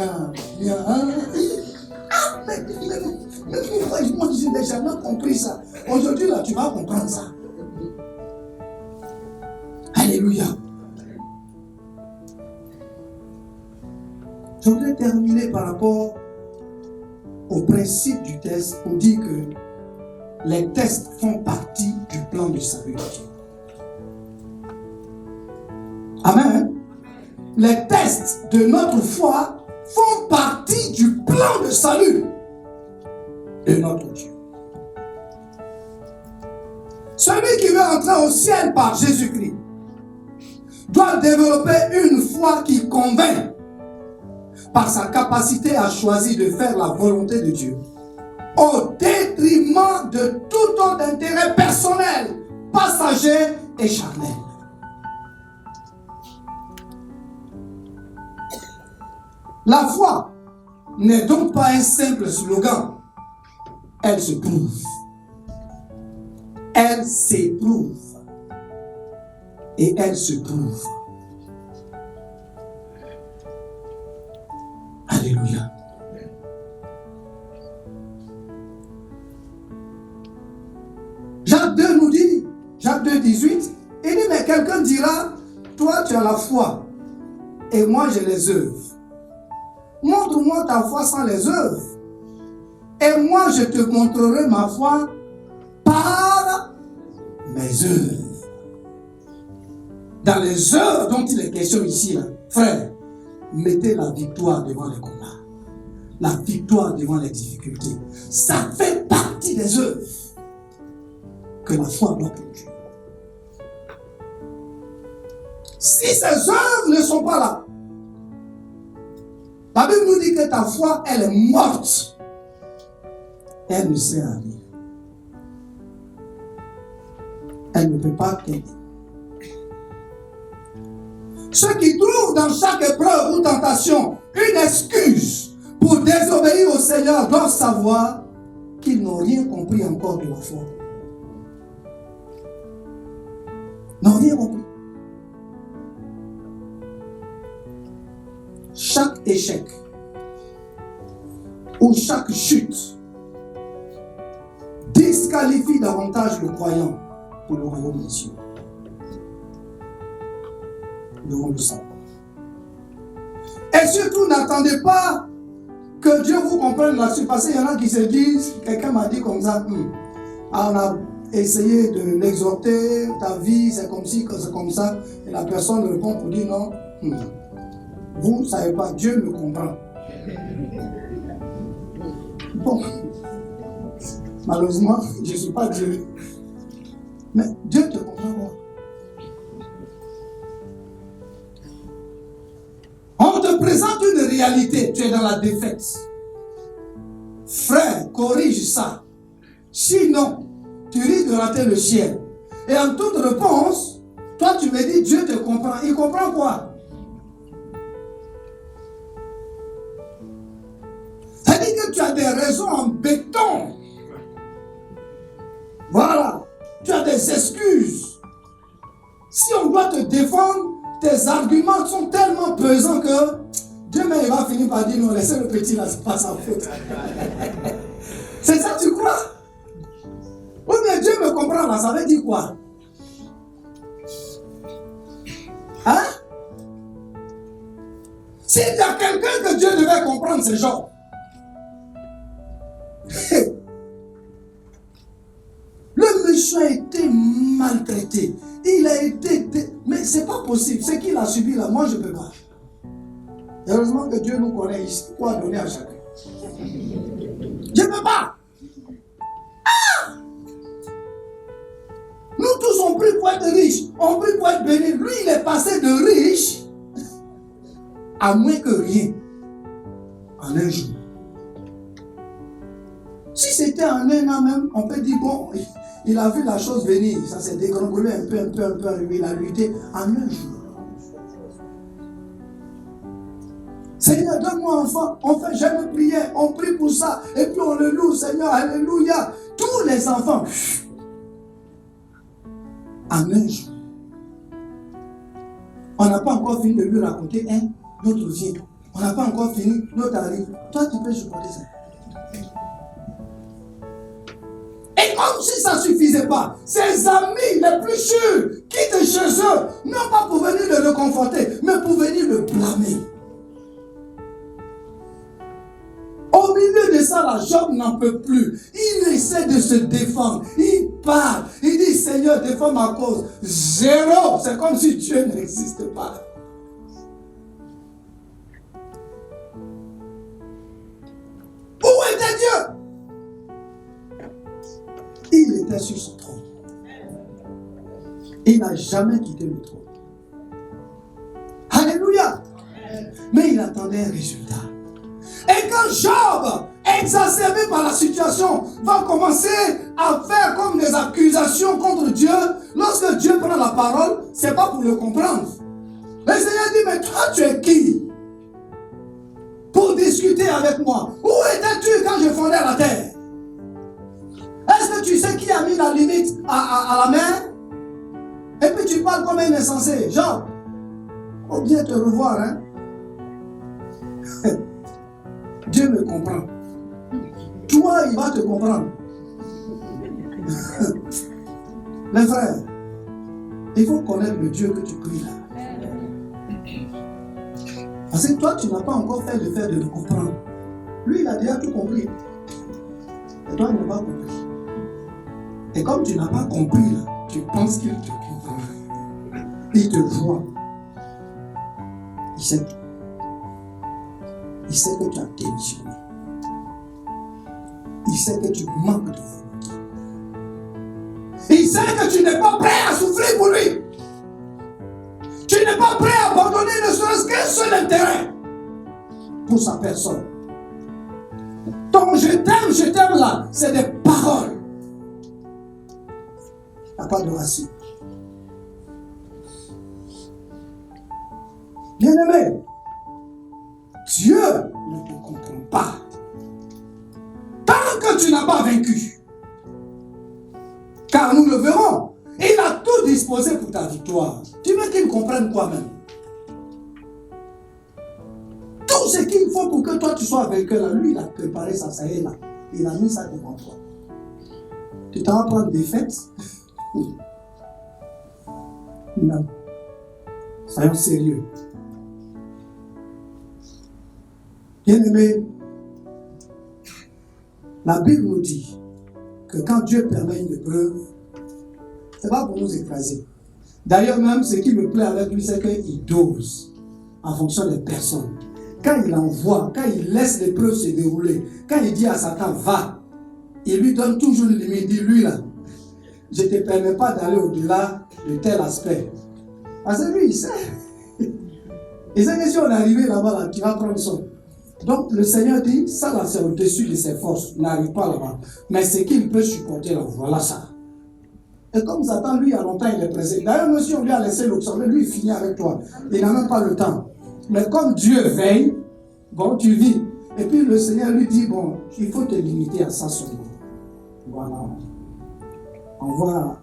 Mais pourquoi moi je n'ai jamais compris ça? Aujourd'hui là, tu vas comprendre ça. Alléluia. Je voudrais terminer par rapport au principe du test pour dire que les tests font partie du plan du salut de Dieu. Amen. Les tests de notre foi font partie du plan de salut de notre Dieu. Celui qui veut entrer au ciel par Jésus-Christ doit développer une foi qui convainc par sa capacité à choisir de faire la volonté de Dieu au détriment de tout autre intérêt personnel, passager et charnel. La foi n'est donc pas un simple slogan. Elle se prouve. Elle s'éprouve. Et elle se prouve. Alléluia. Jacques 2 nous dit, Jacques 2, 18, il dit, mais quelqu'un dira, toi tu as la foi, et moi j'ai les œuvres. Montre-moi ta foi sans les œuvres, et moi je te montrerai ma foi par mes œuvres. Dans les œuvres dont il est question ici, là, frère, mettez la victoire devant les combats, la victoire devant les difficultés. Ça fait partie des œuvres que la foi doit produire. Si ces œuvres ne sont pas là, la Bible nous dit que ta foi, elle est morte. Elle ne sert à rien. Elle ne peut pas t'aider. Ceux qui trouvent dans chaque épreuve ou tentation une excuse pour désobéir au Seigneur doivent savoir qu'ils n'ont rien compris encore de la foi. n'ont rien compris. Chaque échec ou chaque chute disqualifie davantage le croyant pour le royaume des cieux. Nous devons le savoir. Et surtout, n'attendez pas que Dieu vous comprenne là-dessus. Parce qu'il y en a qui se disent, quelqu'un m'a dit comme ça, on a essayé de l'exhorter, ta vie c'est comme ci, c'est comme ça. Et la personne répond pour dire non, vous ne savez pas, Dieu me comprend. Bon, malheureusement, je ne suis pas Dieu. Mais Dieu te comprend, moi. On te présente une réalité, tu es dans la défaite. Frère, corrige ça. Sinon, tu risques de rater le ciel. Et en toute réponse, toi tu me dis Dieu te comprend. Il comprend quoi? C'est-à-dire que tu as des raisons en béton. Voilà. Tu as des excuses. Si on doit te défendre, tes arguments sont tellement pesants que Dieu même va finir par dire non, laissez le petit là, c'est pas sa faute. C'est ça tu crois? Oui, mais Dieu me comprend là, ça veut dire quoi? Hein? S'il y a quelqu'un que Dieu devait comprendre, c'est Job. Le méchant a été maltraité. Il a été... Mais c'est pas possible. Ce qu'il a subi là, moi je ne peux pas. Heureusement que Dieu nous connaît ici. Quoi donner à chacun? Je ne peux pas. Ah! Nous tous on prie pour être riches. On prie pour être bénis. Lui, il est passé de riche à moins que rien en un jour. Si c'était en un an même, on peut dire bon, il a vu la chose venir, ça s'est dégringolé un peu, il a lutté en un jour. Seigneur, donne-moi un enfant, on fait jamais prière, on prie pour ça, et puis on le loue, Seigneur, alléluia. Tous les enfants, en un jour. On n'a pas encore fini de lui raconter un, l'autre vient. On n'a pas encore fini, l'autre arrive. Toi, tu peux supporter ça. Et comme si ça ne suffisait pas, ses amis les plus sûrs quittent chez eux, non pas pour venir le réconforter, mais pour venir le blâmer. Au milieu de ça, la Job n'en peut plus. Il essaie de se défendre. Il parle. Il dit, Seigneur, défends ma cause. Zéro. C'est comme si Dieu n'existe pas. Où était Dieu? Il était sur son trône. Il n'a jamais quitté le trône. Alléluia. Mais il attendait un résultat. Et quand Job, exacerbé par la situation, va commencer à faire comme des accusations contre Dieu, lorsque Dieu prend la parole, ce n'est pas pour le comprendre. Le Seigneur dit, mais toi tu es qui pour discuter avec moi? Où étais-tu quand je fondais la terre? Est-ce que tu sais qui a mis la limite à la mer? Et puis tu parles comme un insensé. Job, faut bien te revoir, hein? Dieu me comprend. Toi, il va te comprendre. Mes frères, il faut connaître le Dieu que tu pries là. Parce que toi, tu n'as pas encore fait le fait de le comprendre. Lui, il a déjà tout compris. Et toi, il n'a pas compris. Et comme tu n'as pas compris là, tu penses qu'il te comprend. Il te voit. Il sait tout. Il sait que tu as démissionné. Il sait que tu manques de volonté. Il sait que tu n'es pas prêt à souffrir pour lui. Tu n'es pas prêt à abandonner ne serait-ce qu'un seul intérêt pour sa personne. Donc je t'aime là, c'est des paroles. Il n'y a pas de racine. Bien-aimé, Dieu ne te comprend pas. Tant que tu n'as pas vaincu. Car nous le verrons. Il a tout tout disposer pour ta victoire. Tu veux qu'il comprenne quoi même? Tout ce qu'il faut pour que toi tu sois vainqueur, lui il a préparé ça, ça y est là. Il a mis ça devant toi. Tu t'en vas prendre des fêtes? Non. Soyons sérieux. Bien-aimé, la Bible nous dit que quand Dieu permet une épreuve, ce n'est pas pour nous écraser. D'ailleurs, même ce qui me plaît avec lui, c'est qu'il dose en fonction des personnes. Quand il envoie, quand il laisse l'épreuve se dérouler, quand il dit à Satan, va, il lui donne toujours une limite. Il dit, lui là, je ne te permets pas d'aller au-delà de tel aspect. Parce que lui, il sait. Il sait que si on est arrivé là-bas, là, tu vas prendre son. Donc le Seigneur dit, ça là, c'est au-dessus de ses forces. Il n'arrive pas là-bas. Mais ce qu'il peut supporter là, voilà ça. Et comme Satan, lui, il y a longtemps, il est pressé. D'ailleurs, même si on lui a laissé l'observer, lui, il finit avec toi. Il n'a même pas le temps. Mais comme Dieu veille, bon, tu vis. Et puis le Seigneur lui dit, bon, il faut te limiter à ça seulement. Voilà. On voit,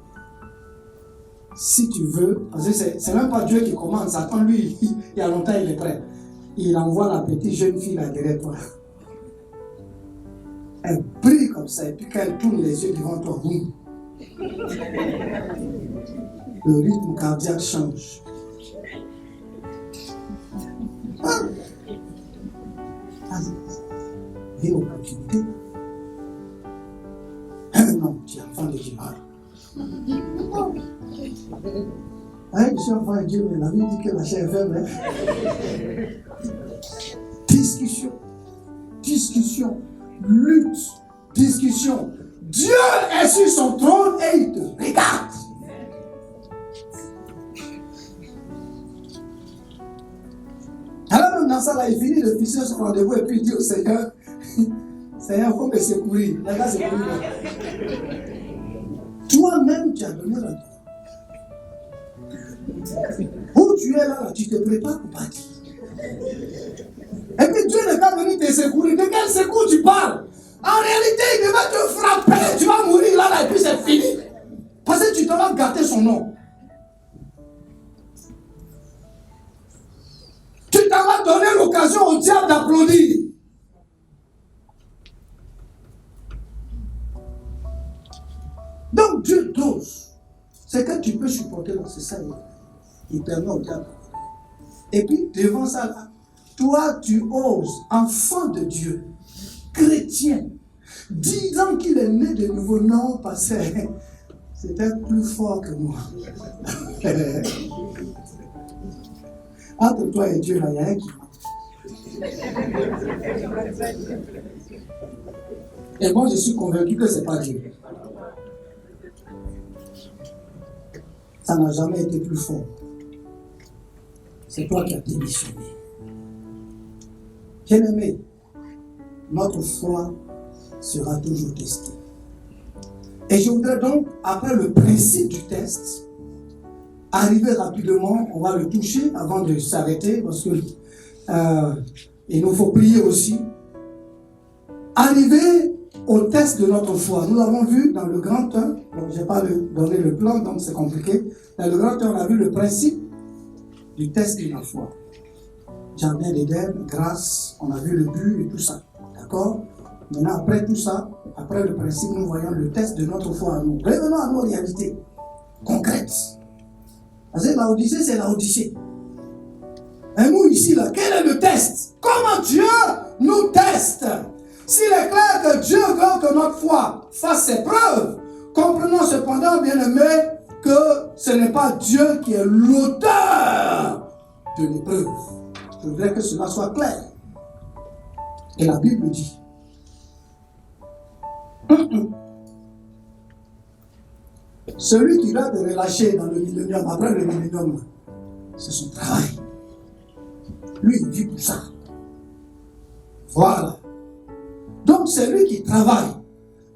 si tu veux, parce que c'est même pas Dieu qui commande. Satan, lui, il y a longtemps, il est prêt. Il envoie la petite jeune fille là derrière toi. Elle brille comme ça, et puis quand elle tourne les yeux devant toi, boum. Le rythme cardiaque change. Ah. Vive opportunité. Non, tu es enfant de Dieu. Je suis enfant de Dieu, mais la Bible dit que la chair est faible. Discussion, lutte, discussion. Dieu est sur son trône et il te regarde. Alors même dans ça, là, il finit de fixer son rendez-vous et puis il dit au Seigneur, Seigneur, il faut me secourir. Regarde, secourir. Toi-même, tu as donné la vie. Où tu es là, tu te prépares pour partir. Et puis Dieu n'est pas venu te secourir. De quel secours tu parles? En réalité, il devait te frapper. Tu vas mourir là, et puis c'est fini. Parce que tu t'en vas gâter son nom. Tu t'en vas donner l'occasion au diable d'applaudir. Donc Dieu dose. C'est que tu peux supporter là, c'est ça. Il permet au diable. Et puis, devant ça, là, toi, tu oses, enfant de Dieu, chrétien, disant qu'il est né de nouveau, non, parce que c'était plus fort que moi. Entre toi et Dieu, là, il y a un qui Et moi, je suis convaincu que ce n'est pas Dieu. Ça n'a jamais été plus fort. C'est toi qui as démissionné. Bien-aimé, notre foi sera toujours testée. Et je voudrais donc, après le principe du test, arriver rapidement, on va le toucher avant de s'arrêter, parce que il nous faut prier aussi. Arriver au test de notre foi. Nous l'avons vu dans le grand 1, je n'ai pas donné le plan, donc c'est compliqué. Dans le grand 1, on a vu le principe du test de la foi. Jardin d'Éden, grâce, on a vu le but et tout ça. D'accord? Maintenant, après tout ça, après le principe, nous voyons le test de notre foi à nous. Revenons à nos réalités concrètes. Parce que l'Odyssée, c'est l'Odyssée. Et nous, ici, là, quel est le test? Comment Dieu nous teste? S'il est clair que Dieu veut que notre foi fasse ses preuves, comprenons cependant, bien-aimés, que ce n'est pas Dieu qui est l'auteur de l'épreuve. Je voudrais que cela soit clair. Et la Bible dit, celui qui doit te relâcher dans le millénium, après le millénium, c'est son travail. Lui, il vit pour ça. Voilà. Donc, c'est lui qui travaille.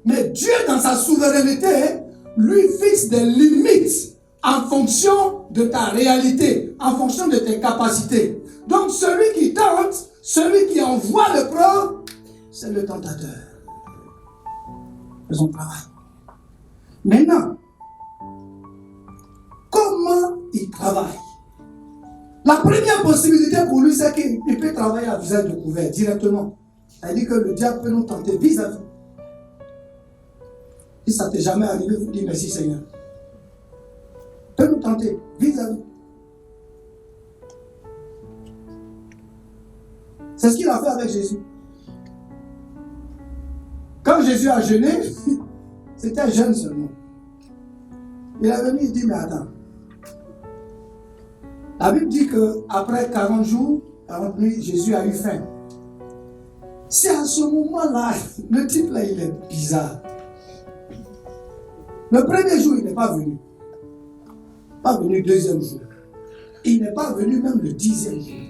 Mais Dieu, dans sa souveraineté, lui fixe des limites en fonction de ta réalité, en fonction de tes capacités. Donc, celui qui tente, celui qui envoie l'épreuve, c'est le tentateur. C'est son travail. Maintenant, travail. La première possibilité pour lui, c'est qu'il peut travailler à visage découvert directement. C'est-à-dire que le diable peut nous tenter vis-à-vis. Si ça t'est jamais arrivé, vous dites merci Seigneur. Peut nous tenter vis-à-vis. C'est ce qu'il a fait avec Jésus. Quand Jésus a jeûné, c'était un jeûne seulement. Il est venu, il dit, mais attends. La Bible dit qu'après 40 jours, 40 nuits, Jésus a eu faim. C'est à ce moment-là, le type là, il est bizarre. Le premier jour, il n'est pas venu. Pas venu le deuxième jour. Il n'est pas venu même le 10e jour.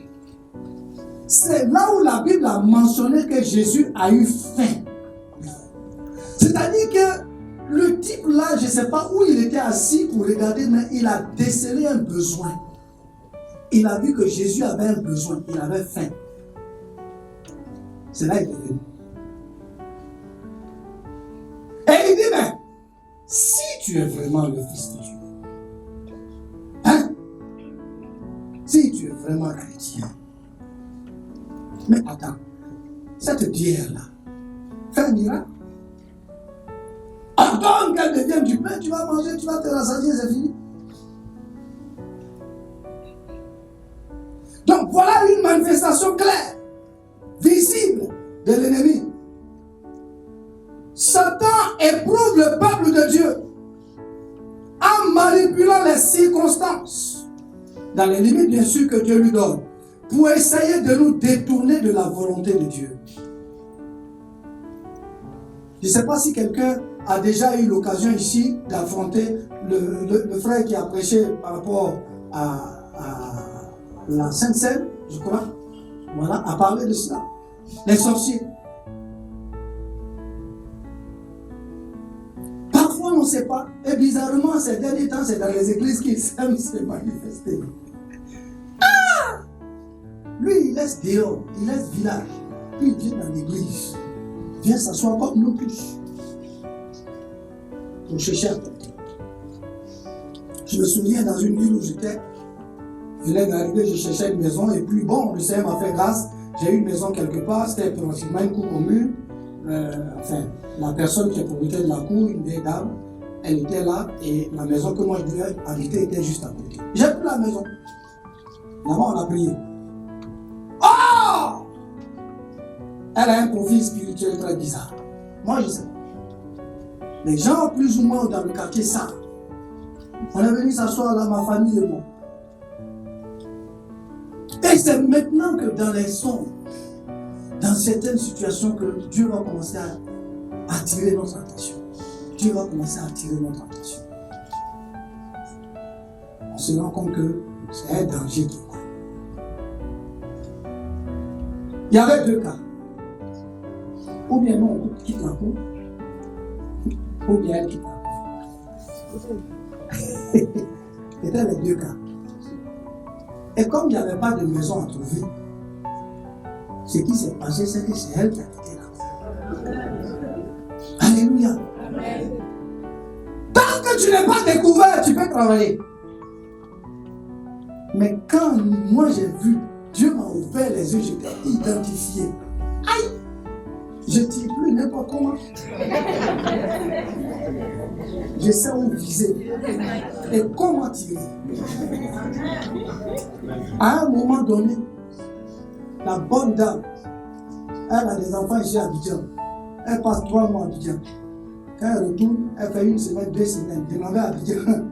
C'est là où la Bible a mentionné que Jésus a eu faim. C'est-à-dire que le type là, je ne sais pas où il était assis pour regarder, mais il a décelé un besoin. Il a vu que Jésus avait un besoin, il avait faim. C'est là qu'il est venu. Et il dit, mais si tu es vraiment le Fils de Dieu, hein? Si tu es vraiment chrétien, mais attends, cette bière-là, fait un miracle. Ordonne qu'elle devienne du pain, tu vas manger, tu vas te rassasier, c'est fini. Donc voilà une manifestation claire, visible de l'ennemi. Satan éprouve le peuple de Dieu en manipulant les circonstances, dans les limites bien sûr que Dieu lui donne, pour essayer de nous détourner de la volonté de Dieu. Je ne sais pas si quelqu'un a déjà eu l'occasion ici d'affronter le frère qui a prêché par rapport à la Sainte Seine, je crois, voilà, à parler de cela. Les sorciers. Parfois, on ne sait pas. Et bizarrement, ces derniers temps, c'est dans les églises qu'il s'aime se manifester. Ah! Lui, il laisse dehors, il laisse village. Puis il vient dans l'église. Il vient s'asseoir comme nous tous. Pour chercher à porter. Je me souviens dans une ville où j'étais. Je venais d'arriver, je cherchais une maison et puis bon, le Seigneur m'a fait grâce. J'ai eu une maison quelque part, c'était pratiquement une cour commune. La personne qui est propriétaire de la cour, une vieille dame, elle était là et la maison que moi je devais habiter était juste à côté. J'ai pris la maison. Là-bas, on a prié. Oh! Elle a un profil spirituel très bizarre. Moi, je sais pas. Les gens plus ou moins dans le quartier savent. On est venu s'asseoir là, ma famille et moi. Et c'est maintenant que dans les sons, dans certaines situations, que Dieu va commencer à attirer notre attention. Dieu va commencer à attirer notre attention. On se rend compte que c'est un danger qui est là. Il y avait deux cas. Ou bien nous, on quitte la cour, ou bien elle quitte la cour. C'était les deux cas. Et comme il n'y avait pas de maison à trouver, ce qui s'est passé, c'est que c'est elle qui a quitté la maison. Alléluia. Amen. Tant que tu n'es pas découvert, tu peux travailler. Mais quand moi j'ai vu, Dieu m'a ouvert les yeux, j'étais identifié. Aïe! Je ne tire plus n'importe comment. Je sais où viser et comment tirer. À un moment donné, la bonne dame, elle a des enfants ici à Abidjan. Elle passe 3 mois à Abidjan. Quand elle retourne, elle fait 1 semaine, 2 semaines. Demandez à Abidjan.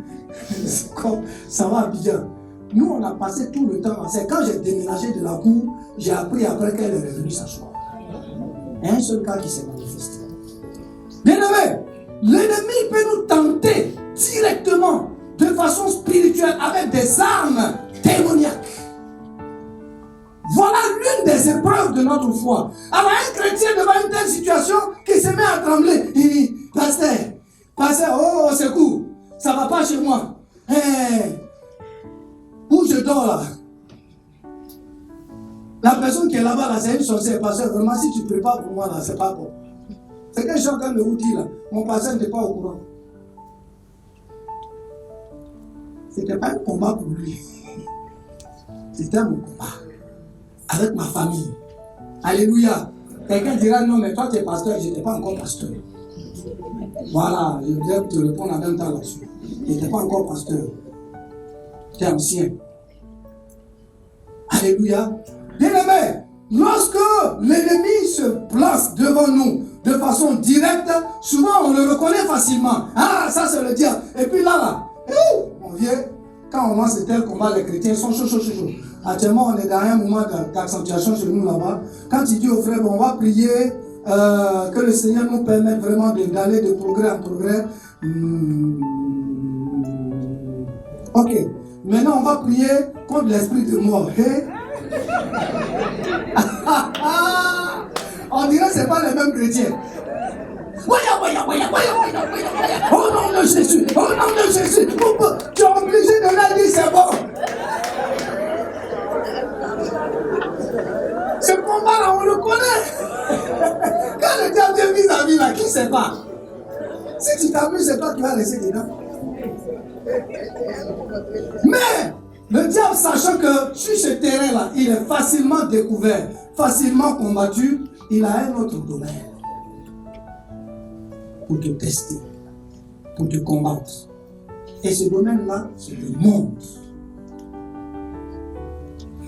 Ça va à Abidjan. Nous, on a passé tout le temps. C'est quand j'ai déménagé de la cour, j'ai appris après qu'elle est revenue s'asseoir. Il y a un seul cas qui s'est manifesté. Bien-aimé, l'ennemi peut nous tenter directement, de façon spirituelle, avec des armes démoniaques. Voilà l'une des épreuves de notre foi. Alors un chrétien devant une telle situation qui se met à trembler. Il dit, pasteur, oh secours, ça ne va pas chez moi. Hey, où je dors là? La personne qui est là-bas, là, c'est une sorcière. Pasteur, vraiment, si tu ne prépares pour moi, là, c'est pas bon. C'est que je suis en train de vous dire, là. Mon pasteur n'était pas au courant. Ce n'était pas un combat pour lui. C'était mon combat. Avec ma famille. Alléluia. Quelqu'un dira non, mais toi tu es pasteur, je n'étais pas encore pasteur. Voilà, je vais te répondre en même temps là-dessus. Je n'étais pas encore pasteur. J'étais ancien. Alléluia. Bien-aimé, lorsque l'ennemi se place devant nous de façon directe, souvent on le reconnaît facilement. Ah, ça c'est le diable. Et puis là, on vient, quand on lance tel combat, les chrétiens sont chauds. Actuellement, on est dans un moment d'accentuation chez nous là-bas. Quand il dit aux frères, bon, on va prier, que le Seigneur nous permette vraiment d'aller de progrès en progrès. Ok. Maintenant, on va prier contre l'esprit de mort. Hey? On dirait que ce n'est pas les mêmes chrétiens. Au nom de Jésus, au nom de Jésus, tu es obligé de leur dire c'est bon. Ce combat-là, on le connaît. Quand le diable vient vis-à-vis là, qui ne sait pas? Si tu t'amuses, c'est toi qui vas laisser dedans. Mais le diable, sachant que sur ce terrain-là, il est facilement découvert, facilement combattu, il a un autre domaine pour te tester, pour te combattre. Et ce domaine-là, c'est le monde.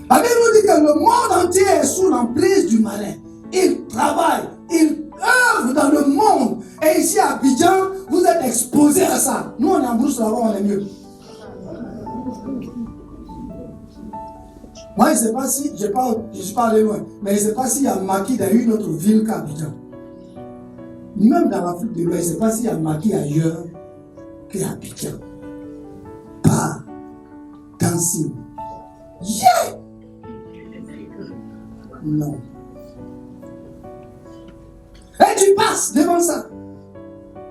La Bible nous dit que le monde entier est sous l'emprise du malin. Il travaille, il œuvre dans le monde. Et ici à Abidjan, vous êtes exposés à ça. Nous, on est en brousse là-bas, on est mieux. Moi, je ne sais pas si, je ne suis pas allé loin, mais je ne sais pas s'il y a maquis dans une autre ville qu'Abidjan. Même dans l'Afrique de l'Ouest, je ne sais pas s'il y a maquis ailleurs qu'Abidjan. Pas dancing. Yeah! Non. Et tu passes devant ça.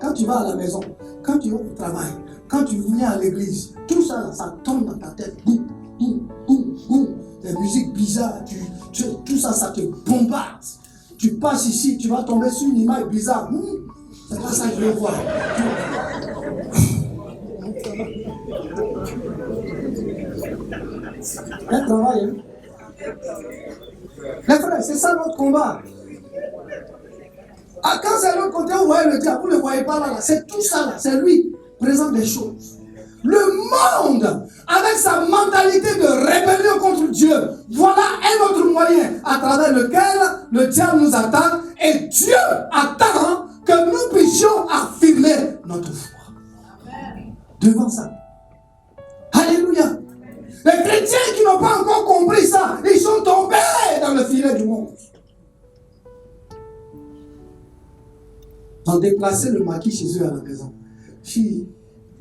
Quand tu vas à la maison, quand tu vas au travail, quand tu viens à l'église, tout ça, ça tombe dans ta tête. Boum, boum, boum, boum. Des musiques bizarres, tout ça, ça te bombarde. Tu passes ici, tu vas tomber sur une image bizarre. C'est pas ça que je veux voir. Un travail, hein? Les frères, c'est ça notre combat. Ah, quand c'est l'autre côté, vous voyez le diable, vous ne le voyez pas là, c'est tout ça là, c'est lui, présente des choses. Le monde, avec sa mentalité de rébellion contre Dieu, voilà un autre moyen à travers lequel le diable nous attaque et Dieu attend que nous puissions affirmer notre foi. Devant ça. Alléluia. Les chrétiens qui n'ont pas encore compris ça, ils sont tombés dans le filet du monde. Ils ont déplacé le maquis chez eux à la maison. Si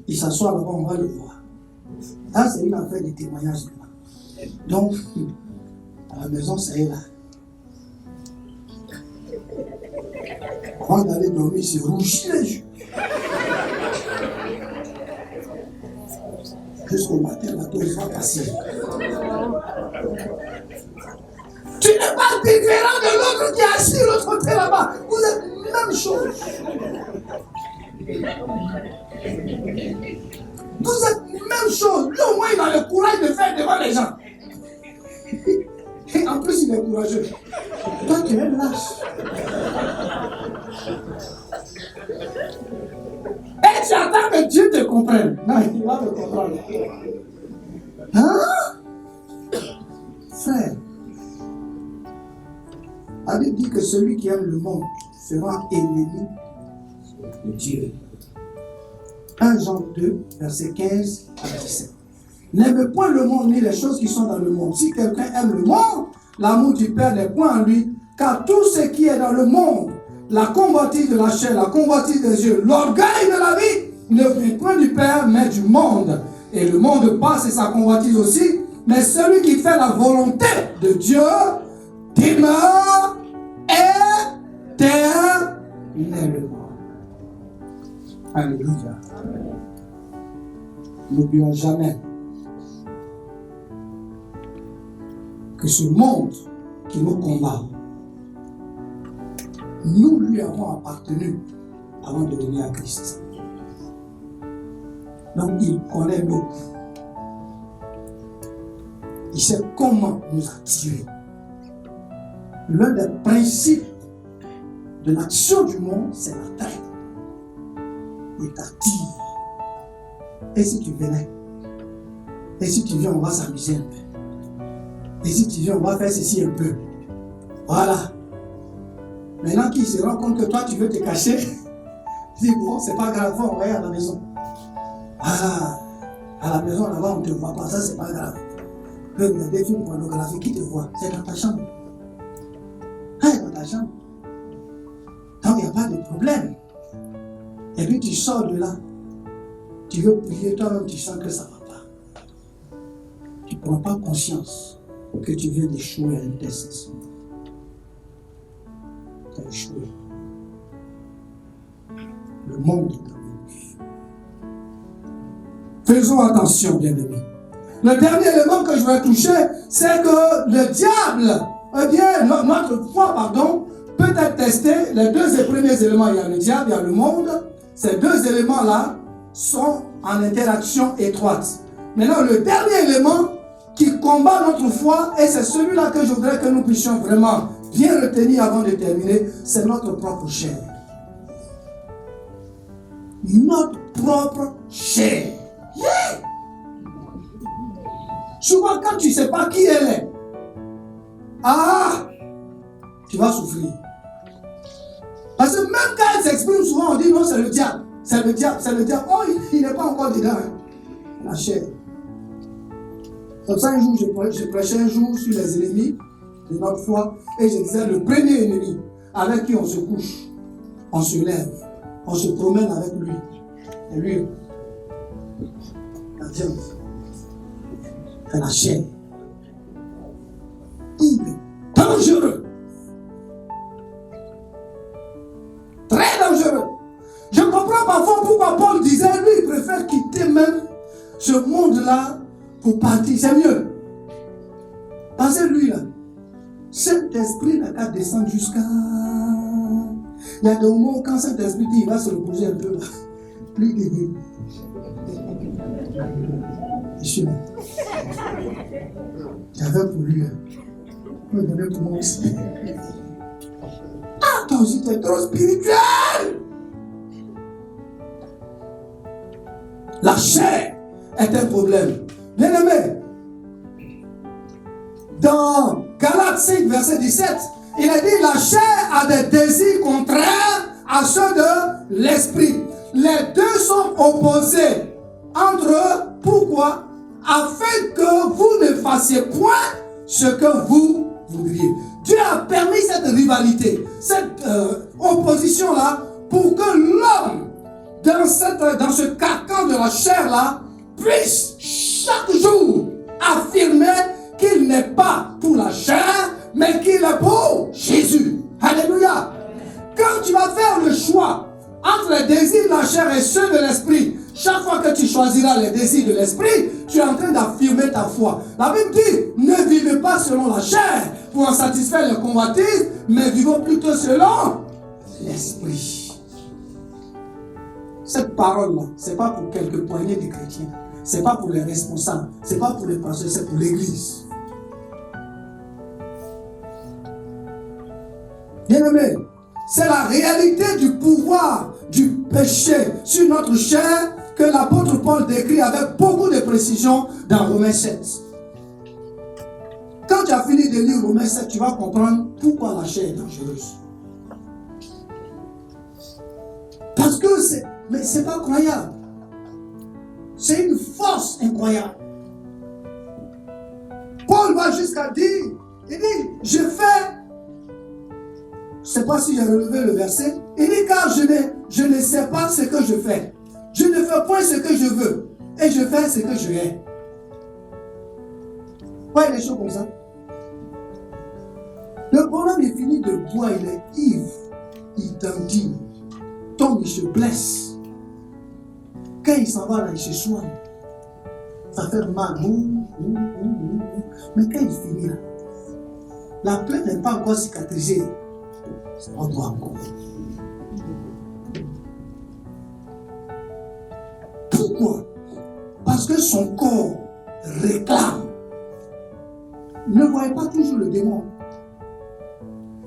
il s'assoit là-bas, on va le voir. Là, c'est une affaire de témoignage. Donc, à la maison, ça est là. Avant d'aller dormir, c'est rougit les yeux. Jusqu'au matin, la dose va passer. Tu n'es pas différent de l'autre qui est assis de l'autre côté là-bas. Vous êtes la même chose. Vous êtes la même chose. Lui au moins il a le courage de faire devant les gens. Et en plus il est courageux. Toi tu es lâche. Et tu attends que Dieu te comprenne. Non, il va te comprendre. Hein? Frère, la Bible dit que celui qui aime le monde sera ennemi de Dieu. 1 Jean 2, verset 15 à 17. N'aime point le monde ni les choses qui sont dans le monde. Si quelqu'un aime le monde, l'amour du Père n'est point en lui, car tout ce qui est dans le monde, la convoitise de la chair, la convoitise des yeux, l'orgueil de la vie, ne vient point du Père, mais du monde. Et le monde passe et sa convoitise aussi, mais celui qui fait la volonté de Dieu demeure éternellement. Alléluia. N'oublions jamais que ce monde qui nous combat, nous lui avons appartenu avant de venir à Christ. Donc il connaît nos coups, Il sait comment nous attirer. L'un des principes de l'action du monde, c'est la traite. Il t'attire. Et si tu venais? Et si tu viens, on va s'amuser un peu. Et si tu viens, on va faire ceci un peu. Voilà. Maintenant qu'il se rend compte que toi, tu veux te cacher, il dit, bon, c'est pas grave, on va aller à la maison. Voilà. À la maison, là-bas, on ne te voit pas, ça, c'est pas grave. Tu veux regarder des films pornographiques, qui te voit? C'est dans ta chambre. Dans ta chambre. Donc, il n'y a pas de problème. Et puis, tu sors de là. Tu veux prier toi-même, tu sens que ça ne va pas. Tu ne prends pas conscience que tu viens d'échouer à un test. Tu as échoué. Le monde est en vue. Faisons attention, bien-aimés. Le dernier élément que je vais toucher, c'est que le diable, notre foi, peut être testé. Les deux premiers éléments, il y a le diable, il y a le monde. Ces deux éléments-là sont en interaction étroite. Maintenant, le dernier élément qui combat notre foi, et c'est celui-là que je voudrais que nous puissions vraiment bien retenir avant de terminer, c'est notre propre chair. Notre propre chair. Yeah! Souvent, quand tu ne sais pas qui elle est, tu vas souffrir. Parce que même quand elle s'exprime souvent, on dit non, c'est le diable. C'est le diable, c'est le diable. Oh, il n'est pas encore dedans. La chair. Comme ça, un jour, je prêchais un jour sur les ennemis de notre foi. Et je disais, le premier ennemi avec qui on se couche, on se lève, on se promène avec lui. Et lui, la viande, c'est la chair. Il est dangereux. Très dangereux. Je comprends parfois pourquoi Paul disait, lui, il préfère quitter même ce monde-là pour partir. C'est mieux. Parce que lui, là, cet esprit n'a qu'à descendre jusqu'à... Il y a des moments où quand cet esprit dit, il va se reposer un peu là. Plus de... J'avais pour lui. Il me donnait pour moi aussi. Toi aussi, tu es trop spirituel. La chair est un problème. Bien aimé, dans Galates 5, verset 17, il a dit la chair a des désirs contraires à ceux de l'esprit. Les deux sont opposés entre eux. Pourquoi? Afin que vous ne fassiez point ce que vous voudriez. Dieu a permis cette rivalité, cette opposition-là, pour que l'homme, dans ce carcan de la chair-là, puisse chaque jour affirmer qu'il n'est pas pour la chair, mais qu'il est pour Jésus. Alléluia. Quand tu vas faire le choix entre les désirs de la chair et ceux de l'esprit, chaque fois que tu choisiras les désirs de l'esprit, tu es en train d'affirmer ta foi. La Bible dit, ne vivez pas selon la chair pour en satisfaire les convoitises, mais vivons plutôt selon l'esprit. Cette parole-là, ce n'est pas pour quelques poignées de chrétiens. Ce n'est pas pour les responsables. Ce n'est pas pour les pasteurs, c'est pour l'église. Bien-aimé, c'est la réalité du pouvoir du péché sur notre chair que l'apôtre Paul décrit avec beaucoup de précision dans Romains 7. Quand tu as fini de lire Romains 7, tu vas comprendre pourquoi la chair est dangereuse. Parce que c'est pas croyable. C'est une force incroyable. Paul va jusqu'à dire, il dit, je fais, je ne sais pas si j'ai relevé le verset, il dit, car je ne sais pas ce que je fais. Je ne fais point ce que je veux, et je fais ce que je hais. Pourquoi il est chaud comme ça? Le bonhomme est fini de boire, il est ivre, il tendine, tombe, il se blesse. Quand il s'en va là, il se soigne. Ça fait mal. Mais quand il finit là, la plaie n'est pas encore cicatrisée. On doit encore. Pourquoi? Parce que son corps réclame Ne voyez pas toujours le démon.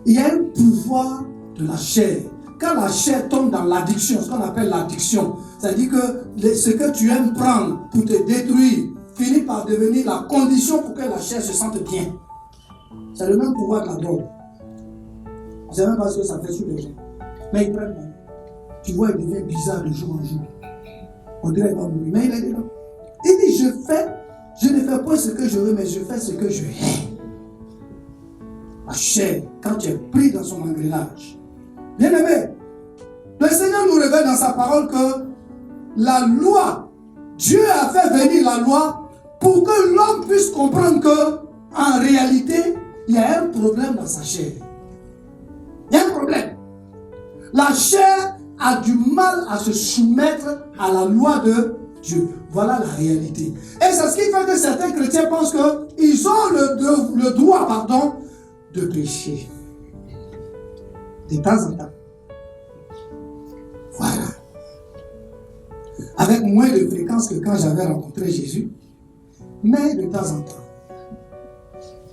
Il y a un pouvoir de la chair. Quand la chair tombe dans l'addiction, ce qu'on appelle l'addiction, c'est-à-dire que ce que tu aimes prendre pour te détruire finit par devenir la condition pour que la chair se sente bien. C'est le même pouvoir de la drogue. Je ne sais même pas ce que ça fait sur les gens. Mais ils prennent. Tu vois, il devient bizarre de jour en jour. On dirait qu'il va mourir. Mais il est dedans. Il dit, je ne fais pas ce que je veux, mais je fais ce que je hais. La chair, quand tu es pris dans son engrenage. Bien aimé, le Seigneur nous révèle dans sa parole que la loi, Dieu a fait venir la loi pour que l'homme puisse comprendre que, en réalité, il y a un problème dans sa chair. Il y a un problème. La chair a du mal à se soumettre à la loi de Dieu. Voilà la réalité. Et c'est ce qui fait que certains chrétiens pensent qu'ils ont le droit, de pécher. De temps en temps. Voilà. Avec moins de fréquence que quand j'avais rencontré Jésus. Mais de temps en temps.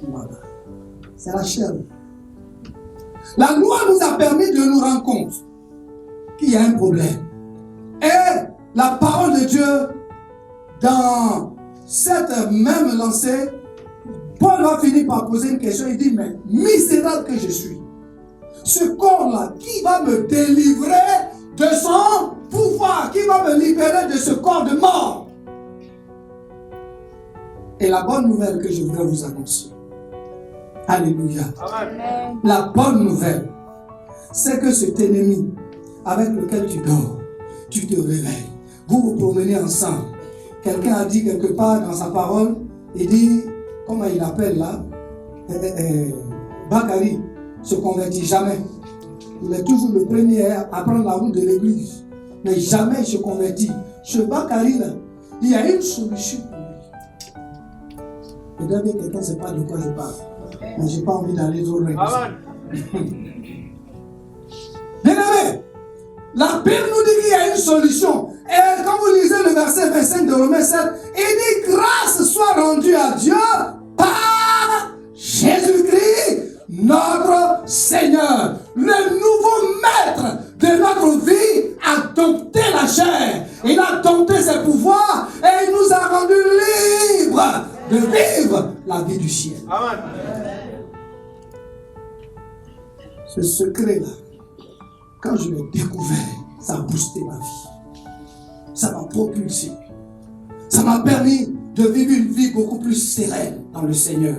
Voilà. C'est la chair. La loi nous a permis de nous rendre compte qu'il y a un problème. Et la parole de Dieu, dans cette même lancée, Paul va finir par poser une question. Il dit, mais misérable que je suis. Ce corps-là, qui va me délivrer de son pouvoir? Qui va me libérer de ce corps de mort? Et la bonne nouvelle que je voudrais vous annoncer. Alléluia. Amen. La bonne nouvelle, c'est que cet ennemi avec lequel tu dors, tu te réveilles, vous vous promenez ensemble. Quelqu'un a dit quelque part dans sa parole, il dit, comment il appelle là, Bakari se convertit jamais. Il est toujours le premier à prendre la route de l'église, mais jamais il se convertit. Ce Bakari là, il y a une solution pour lui. Peut-être que quelqu'un ne sait pas de quoi je parle. Mais je n'ai pas envie d'aller trop loin. Bien aimé, la Bible nous dit qu'il y a une solution. Et quand vous lisez le verset 25 de Romains 7, il dit grâce soit rendue à Dieu par Jésus-Christ, notre Seigneur. Le nouveau maître de notre vie a dompté la chair. Il a dompté ses pouvoirs et il nous a rendus libres de vivre la vie du ciel. Amen. Ce secret-là, quand je l'ai découvert, ça a boosté ma vie. Ça m'a propulsé. Ça m'a permis de vivre une vie beaucoup plus sereine dans le Seigneur.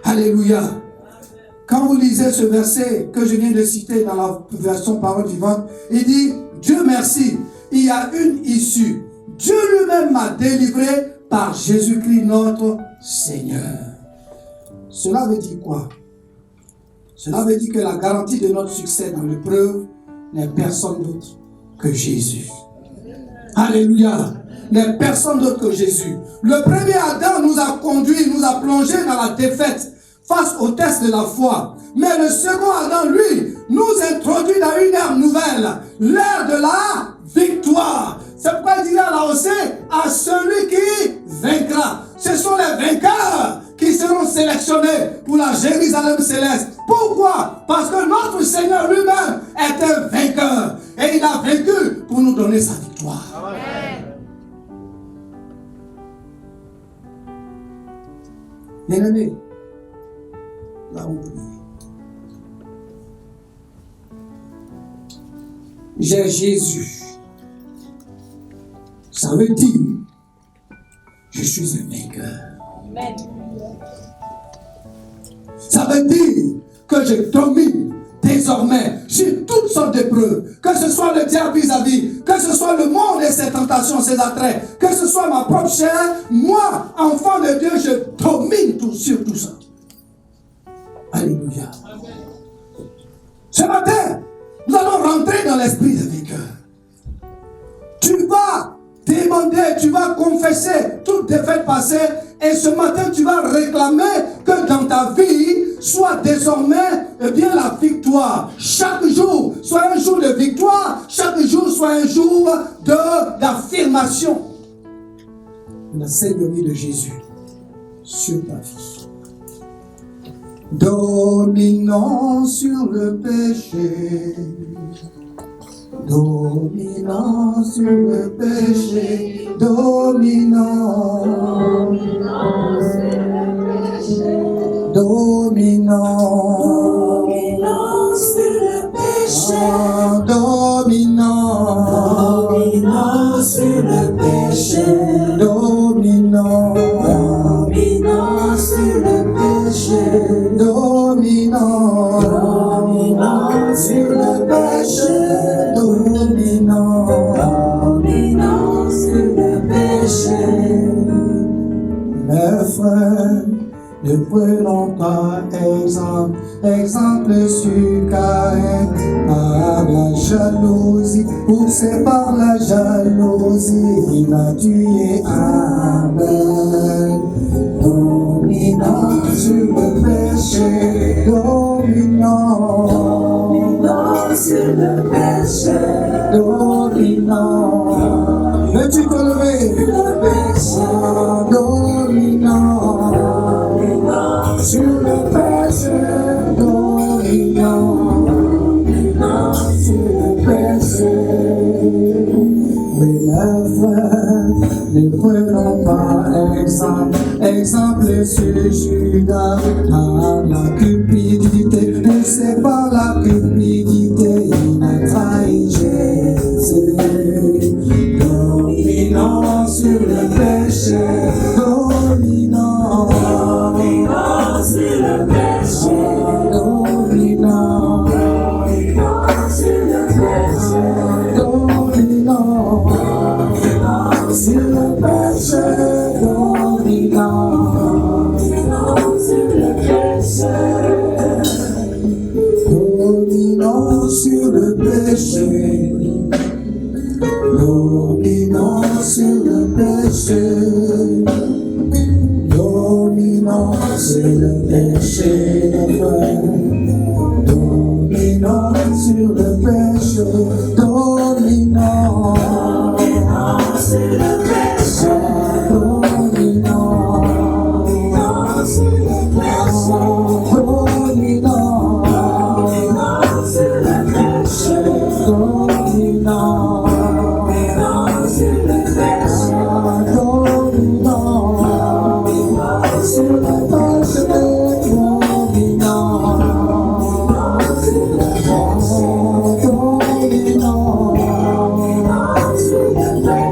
Alléluia. Quand vous lisez ce verset que je viens de citer dans la version Parole vivante, il dit, Dieu merci, il y a une issue. Dieu lui-même m'a délivré par Jésus-Christ notre Seigneur. Cela veut dire quoi? Cela veut dire que la garantie de notre succès dans l'épreuve n'est personne d'autre que Jésus. Alléluia. N'est personne d'autre que Jésus. Le premier Adam nous a conduits, nous a plongés dans la défaite face au test de la foi. Mais le second Adam, lui, nous introduit dans une ère nouvelle, l'ère de la victoire. C'est pourquoi il dira là aussi à celui qui vaincra. Ce sont les vainqueurs qui seront sélectionnés pour la Jérusalem céleste. Pourquoi? Parce que notre Seigneur lui-même est un vainqueur. Et il a vaincu pour nous donner sa victoire. Amen. Bien-aimés, là on prie. J'ai Jésus. Ça veut dire, je suis un vainqueur. Amen. Ça veut dire que je domine désormais sur toutes sortes d'épreuves, que ce soit le diable vis-à-vis, que ce soit le monde et ses tentations, ses attraits, que ce soit ma propre chair, moi, enfant de Dieu, je domine sur tout ça. Alléluia. Ce matin, nous allons rentrer dans l'esprit des vainqueurs. Tu vas demander, tu vas confesser toute défaite passée et ce matin tu vas réclamer que dans ta vie soit désormais la victoire. Chaque jour soit un jour de victoire, chaque jour soit un jour d'affirmation de la Seigneurie de Jésus sur ta vie. Dominant sur le péché, dominant sur le péché, dominant, dominant, dominant sur le péché, dominant, dominant sur le péché, dominant, dominant sur le péché, dominant, dominant sur le péché, dominant, dominant sur le péché. Mes frères, ne prenons pas exemple sur Caïn, par la jalousie, poussé par la jalousie, il a tué Abel. Dominant sur le péché, dominant, dominant sur le péché, dominant. Veux-tu te lever? Le péché, dominant, dominant sur le péché, dominant, dominant sur le péché. Oui, mes frères, ne prenons pas exemple sur Judas, par la cupidité, poussé par la cupidité, il a trahi Jésus. Dominant sur le péché, dominant, dominant sur le péché, dominant, dominant sur le péché, dominant, dominant sur le péché, dominant, dominant sur le péché, dominant sur le péché. Dominant sur le péché, dominant sur le péché, dominant sur le péché, dominant, dominant sur le péché, dominant, dominant sur le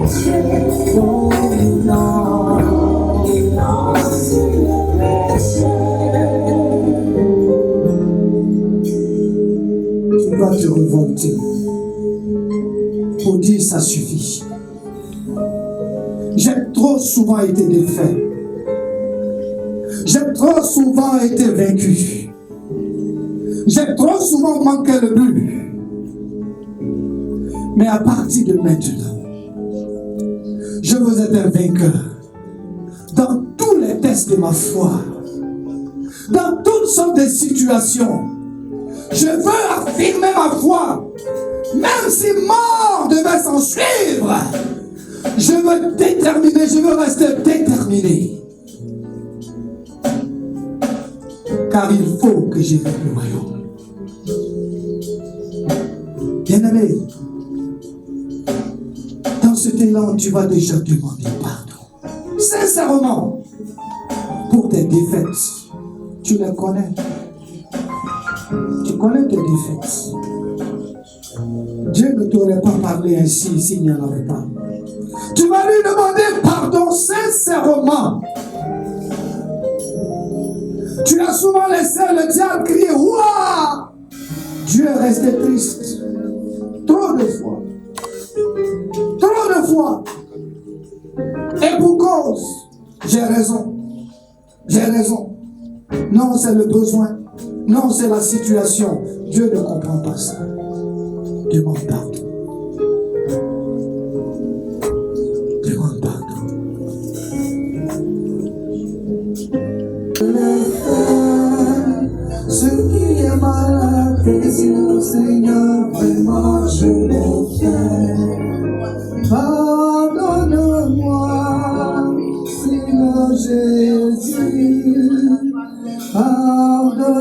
péché, dominant, dominant sur le péché, dominant. Tu dois te révolter pour dire ça suffit. J'ai trop souvent été défait. J'ai trop souvent été vaincu. J'ai trop souvent manqué le but. Mais à partir de maintenant, je veux être un vainqueur dans tous les tests de ma foi, dans toutes sortes de situations. Je veux affirmer ma foi, même si mort devait s'en suivre. Je veux déterminer, je veux rester déterminé. Car il faut que j'hérite le royaume. Bien-aimé, dans cet élan, tu vas déjà demander pardon. Sincèrement, pour tes défaites, tu les connais. Tu connais tes défaites. Dieu ne t'aurait pas parlé ainsi s'il n'y en avait pas. Tu vas lui demander pardon sincèrement. Tu as souvent laissé le diable crier ouah! Dieu est resté triste. Trop de fois. Trop de fois. Et pour cause, j'ai raison. J'ai raison. Non, c'est le besoin. Non, c'est la situation. Dieu ne comprend pas ça. Demande pardon. Demande pardon. Ce qui est mal à tes yeux, Seigneur, vraiment je l'ai fait. Pardonne-moi, Seigneur Jésus. Pardonne-moi.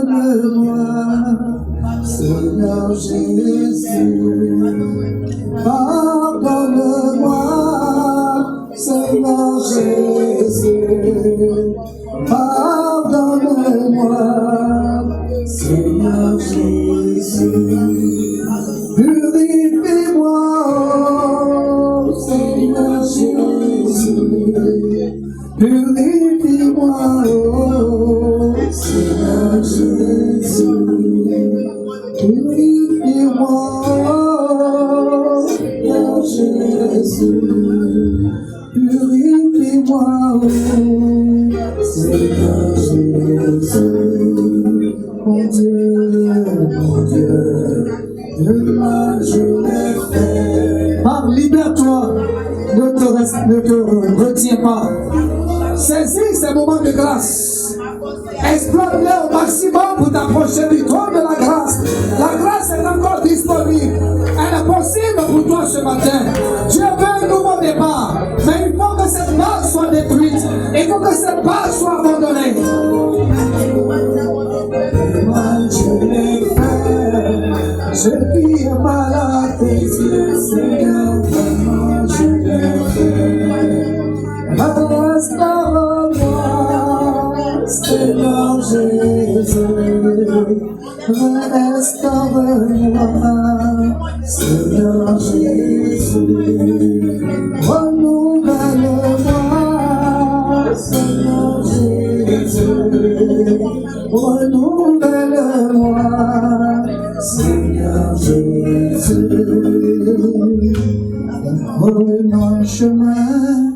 Jésus, purifie-moi, oh Seigneur Jésus, mon Dieu, le mal je l'ai fait. Ah, libère-toi, ne te retiens pas. Saisis ces moments de grâce. Exploite-les au maximum pour t'approcher du trône de la grâce. La grâce est encore disponible. Elle est possible pour toi ce matin. Dieu veut un nouveau départ. Mais il faut que cette base soit détruite. Il faut que cette base soit abandonnée. Je l'ai fait. Je vis mal à tes yeux, Seigneur. Vraiment, je l'ai fait. Restaure-moi, Seigneur Jésus. Restaure-moi, Seigneur Jésus. Renouvelle-moi, Seigneur Jésus. Renouvelle-moi, Seigneur Jésus. Prenons un chemin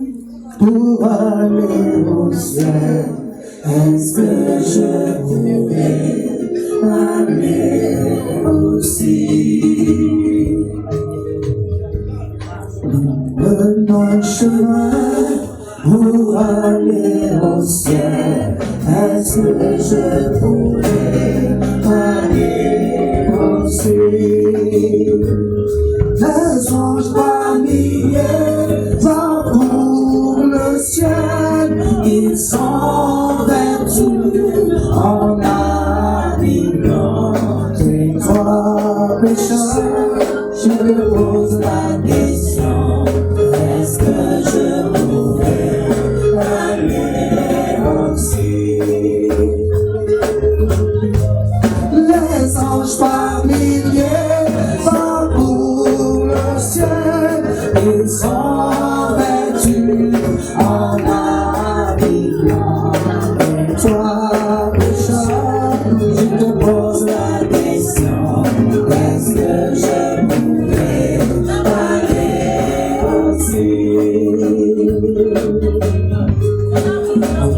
pour aller au ciel. Est-ce que je pourrais aller aussi? Prenons un chemin pour aller au ciel. Est-ce que je pourrais aller aussi? Les anges par milliers parcourent le ciel, ils sont vertus en arrivant. Et toi, pécheur, je me pose la question, est-ce que je pourrais aller aussi? Les anges par milliers parcourent le ciel, ils sont vêtus en arrivant. Et toi, pécheur, je te pose la question, est-ce que je pourrais aller aussi?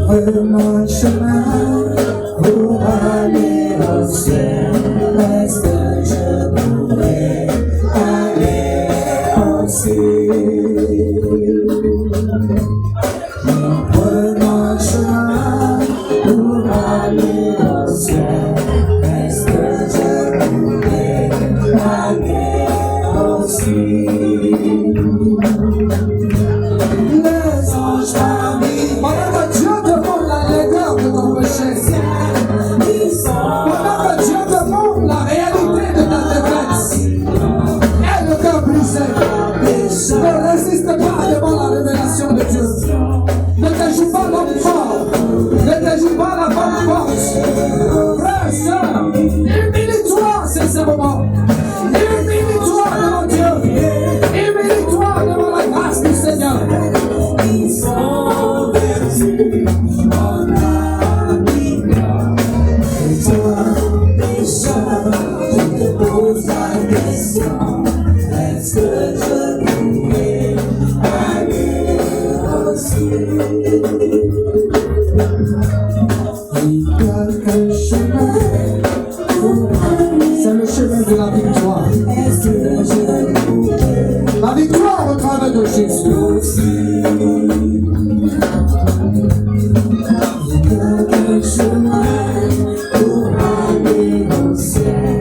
Prenons un chemin pour aller au ciel. Est-ce que je pourrais aller aussi? Prenons un chemin pour aller au ciel. Est-ce que je pourrais aller aussi? Les anges parmi, pendant que Dieu te montre la laideur de ton péché, pendant que Dieu te montre la réalité de ta défaite et le cœur brisé, ne résiste pas devant la révélation de Dieu. Ne te joue pas l'homme fort, ne te joue pas la femme forte. Frère, sœur, humilie-toi, c'est ce moment. Humilie-toi devant Dieu. Humilie-toi devant la grâce du Seigneur. Ils sont vertus en arrivant. Et toi, pécheur, je te pose la question, est-ce que je pourrais aller aussi? Il y a un chemin pour aller. C'est le chemin de la victoire. Est-ce que je pourrais? La victoire au travers de Jésus aussi. Il y a un chemin pour aller au ciel.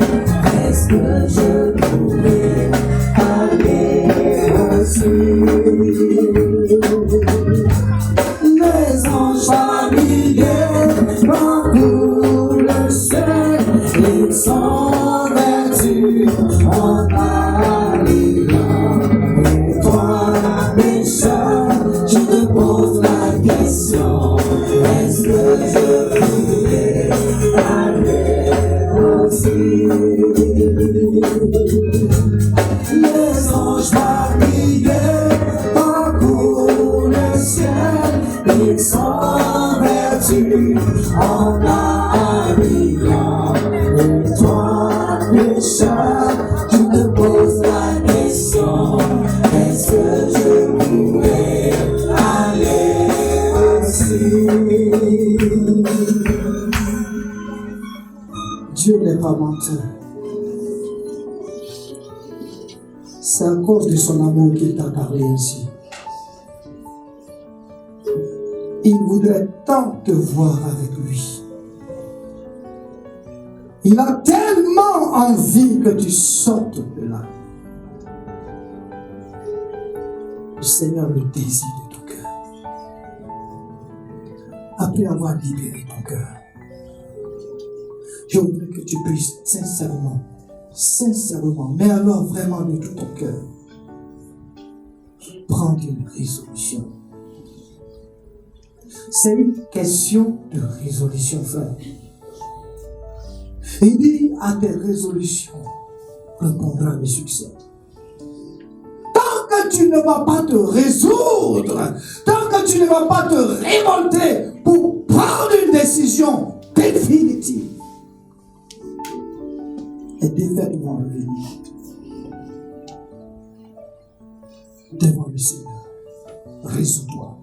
Est-ce que je pourrais aller aussi? Les anges par milliers parcourent le ciel, ils sont vertus en arrivant. Et toi, pécheur, je te pose la question, est-ce que je pourrais aller aussi? Les anges par milliers parcourent pas menteur. C'est à cause de son amour qu'il t'a parlé ainsi. Il voudrait tant te voir avec lui. Il a tellement envie que tu sortes de là. Le Seigneur le désire de ton cœur. Après avoir libéré ton cœur, je voudrais que tu puisses sincèrement, mais alors vraiment de tout ton cœur, prendre une résolution. C'est une question de résolution, frère. Il dit, à tes résolutions répondra le succès. Tant que tu ne vas pas te résoudre, tant que tu ne vas pas te révolter pour prendre une décision définitive, les défaites vont venir devant le Seigneur. Résous-toi.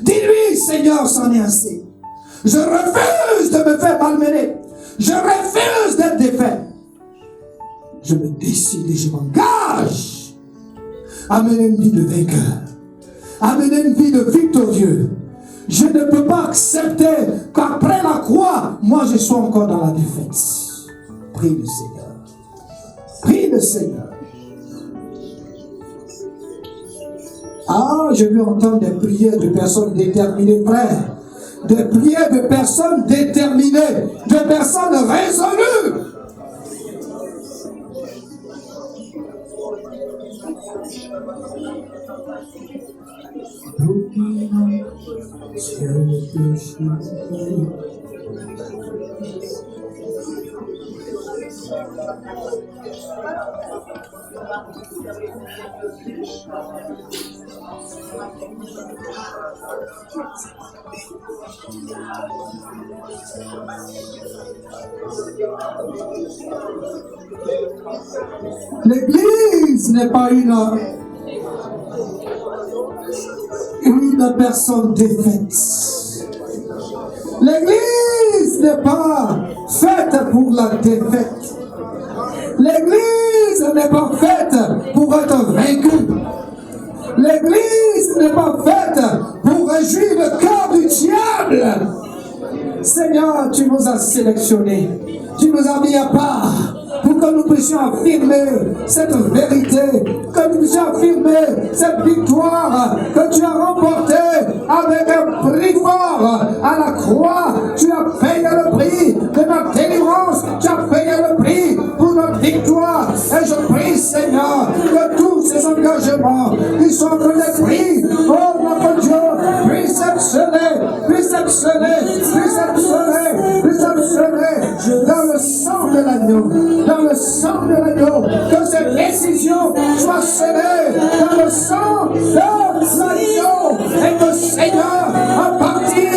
Dis-lui, Seigneur, c'en est assez. Je refuse de me faire malmener. Je refuse d'être défait. Je me décide et je m'engage à mener une vie de vainqueur, à mener une vie de victorieux. Je ne peux pas accepter qu'après la croix, moi je sois encore dans la défaite. Prie le Seigneur. Prie le Seigneur. Ah, je veux entendre des prières de personnes déterminées, frère. Des prières de personnes déterminées, de personnes résolues. L'église n'est pas une personne défaite. L'église n'est pas faite pour la défaite. L'église n'est pas faite pour être vaincue. L'église n'est pas faite pour réjouir le cœur du diable. Seigneur, tu nous as sélectionnés. Tu nous as mis à part pour que nous puissions affirmer cette vérité, que nous puissions affirmer cette victoire que tu as remportée avec un prix fort à la croix. Tu as payé le prix de notre délivrance, tu as payé le prix pour notre victoire. Et je prie, Seigneur, que tous ces engagements qui sont en train d'être pris, oh notre Dieu, puissent actionner dans le sang de l'agneau. Dans le sang de l'agneau, que cette décision soit scellée dans le sang de l'agneau, et que Seigneur, à partir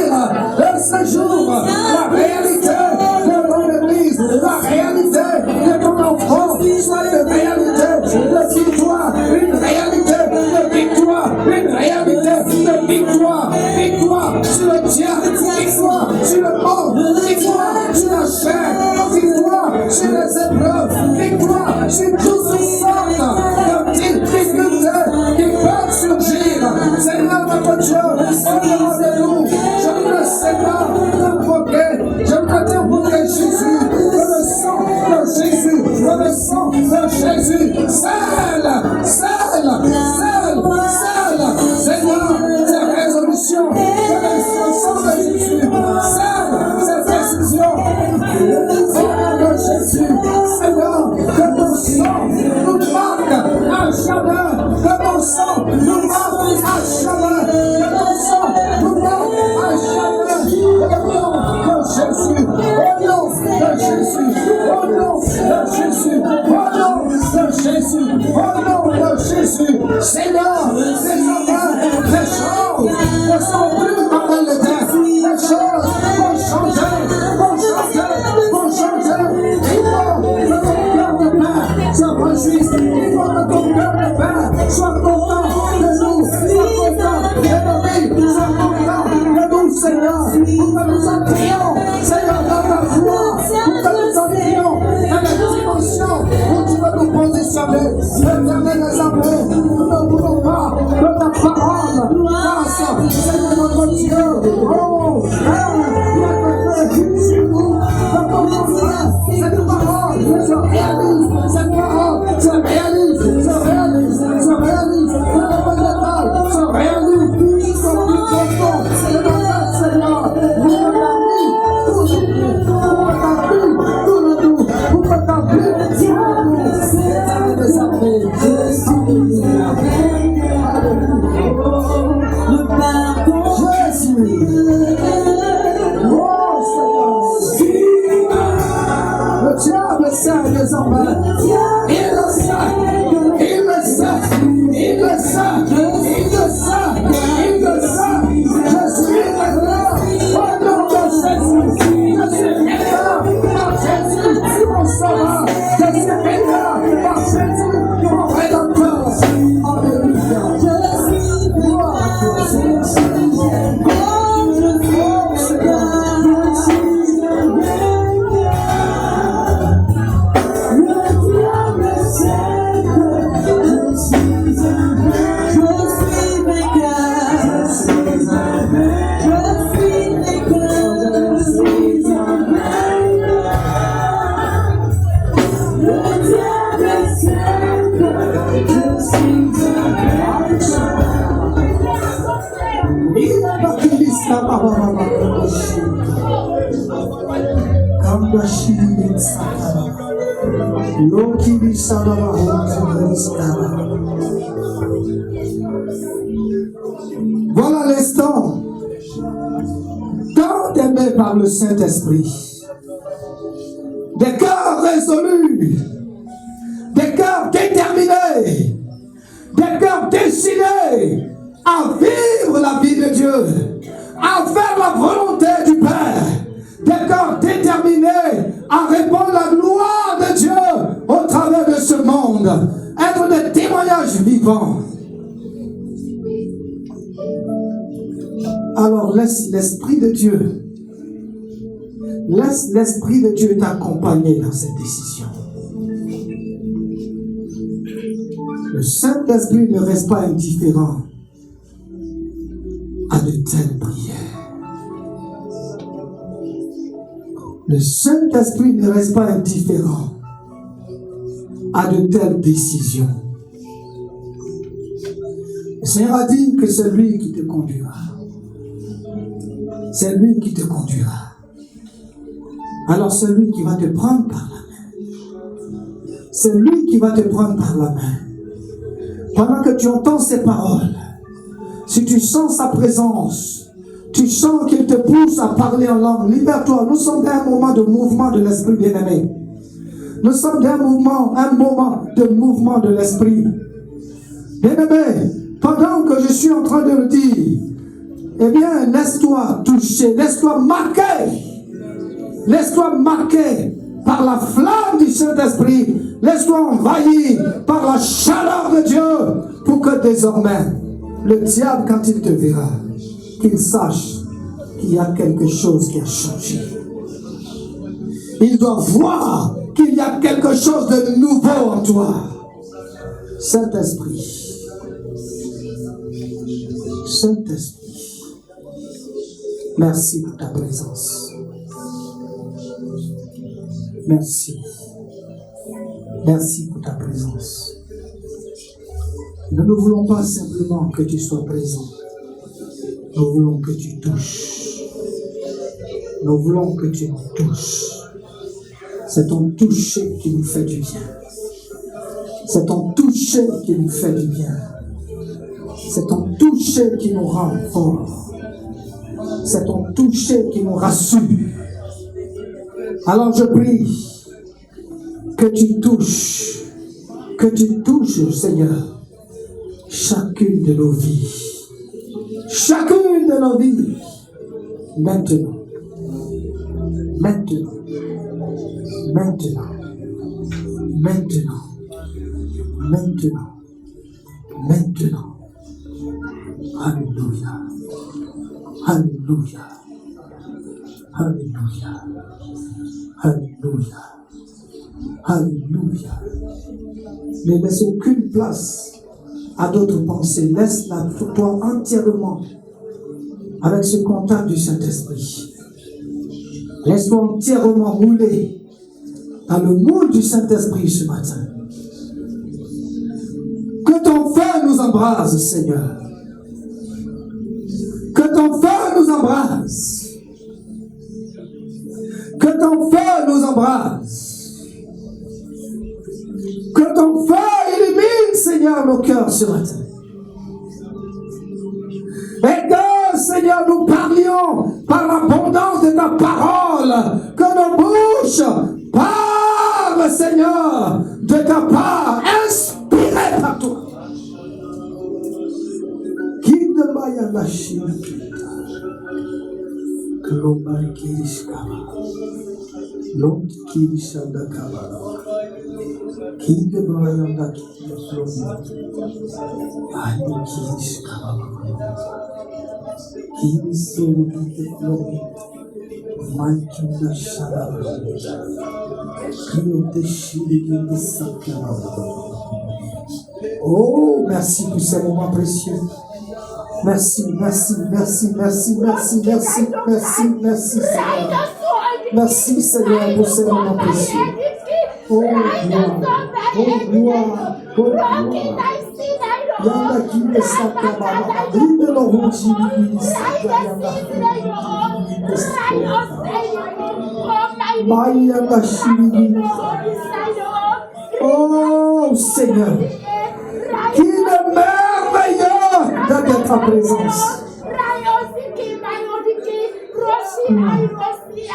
de ce jour, la réalité de ton Église, la réalité de ton enfant, soit une réalité de victoire, une réalité de victoire, une réalité de victoire, victoire sur le diable, victoire sur le monde, victoire sur la chair, victoire sur les épreuves, victoire sur toutes sortes de difficultés qui peuvent surgir. Seigneur notre Dieu, au-delà de nous, je voudrais, Seigneur, t'invoquer, je voudrais t'invoquer Jésus, que le sang de Jésus, que le sang de Jésus, Seigneur, ces résolutions, que le sang de Jésus, cette décision, au nom de Jésus, Seigneur, que ton sang nous marque à jamais, que ton sang nous marque à jamais, que ton sang nous marque à jamais, au nom de Jésus, au nom de Jésus, au nom de Jésus, au nom de Jésus, au nom de Jésus, Seigneur, les choses ne sont plus comme elles étaient, les choses vont changer, il faut que ton cœur de père soit réjouisse, il faut que ton cœur de père soit content de nous, soit content de nos vies, soit content de nous, Seigneur, pour que nous entrions, Seigneur, dans ta foi, pour que nous entrions Voilà l'instant tant aimé par le Saint-Esprit. Des cœurs résolus, des cœurs déterminés, des cœurs décidés à vivre la vie de Dieu, à faire la volonté du Père, des cœurs déterminés à répandre la gloire de Dieu au travers de ce monde, être des témoignages vivants. Alors laisse l'Esprit de Dieu t'accompagner dans cette décision. Le Saint-Esprit ne reste pas indifférent à de telles prières. Le Saint-Esprit ne reste pas indifférent à de telles décisions. Le Seigneur a dit que c'est lui qui te conduira. C'est lui qui te conduira. Alors c'est lui qui va te prendre par la main. C'est lui qui va te prendre par la main. Pendant que tu entends ces paroles, si tu sens sa présence, tu sens qu'il te pousse à parler en langue, libère-toi. Nous sommes dans un moment de mouvement de l'Esprit bien-aimé. Nous sommes dans un moment de mouvement de l'Esprit. Bien-aimé, pendant que je suis en train de le dire, eh bien, laisse-toi toucher, laisse-toi marquer par la flamme du Saint-Esprit, laisse-toi envahir par la chaleur de Dieu, pour que désormais, le diable, quand il te verra, qu'il sache qu'il y a quelque chose qui a changé. Il doit voir qu'il y a quelque chose de nouveau en toi. Saint-Esprit, merci pour ta présence. Merci. Merci pour ta présence. Nous ne voulons pas simplement que tu sois présent. Nous voulons que tu touches. Nous voulons que tu nous touches. C'est ton toucher qui nous fait du bien. C'est ton toucher qui nous fait du bien. C'est ton toucher qui nous rend forts. C'est ton toucher qui nous rassure. Alors je prie que tu touches, Seigneur, chacune de nos vies. Chacune de nos vies. Maintenant. Alléluia. Alléluia. Alléluia. Alléluia. Alléluia. Ne laisse aucune place à d'autres pensées. Laisse-la pour toi entièrement avec ce contact du Saint-Esprit. Laisse-toi entièrement rouler dans le moule du Saint-Esprit ce matin. Que ton feu nous embrase, Seigneur. Que ton feu nous embrase. Que ton feu nous embrase. Que ton feu illumine, Seigneur, nos cœurs ce matin. Et que, Seigneur, nous parlions par l'abondance de ta parole. Que nos bouches parlent, Seigneur, de ta part, inspirées par toi. Maya Mashina Global Kirishkaba Lord Kirishanda Kabara King the Brian that I Kirishkaba King so the glory Manchunda Shadaba King the Shiri in the Sakaba. Oh, merci pour ces moments précieux. Merci, Seigneur. Merci, Seigneur, pour ces moments précieux. Oh, gloire. Yanda kine saka baba. Rinde lo hoji bibili saka yanda. Mayanda shibili. Oh Seigneur, qu'il est merveilleux dans ta présence.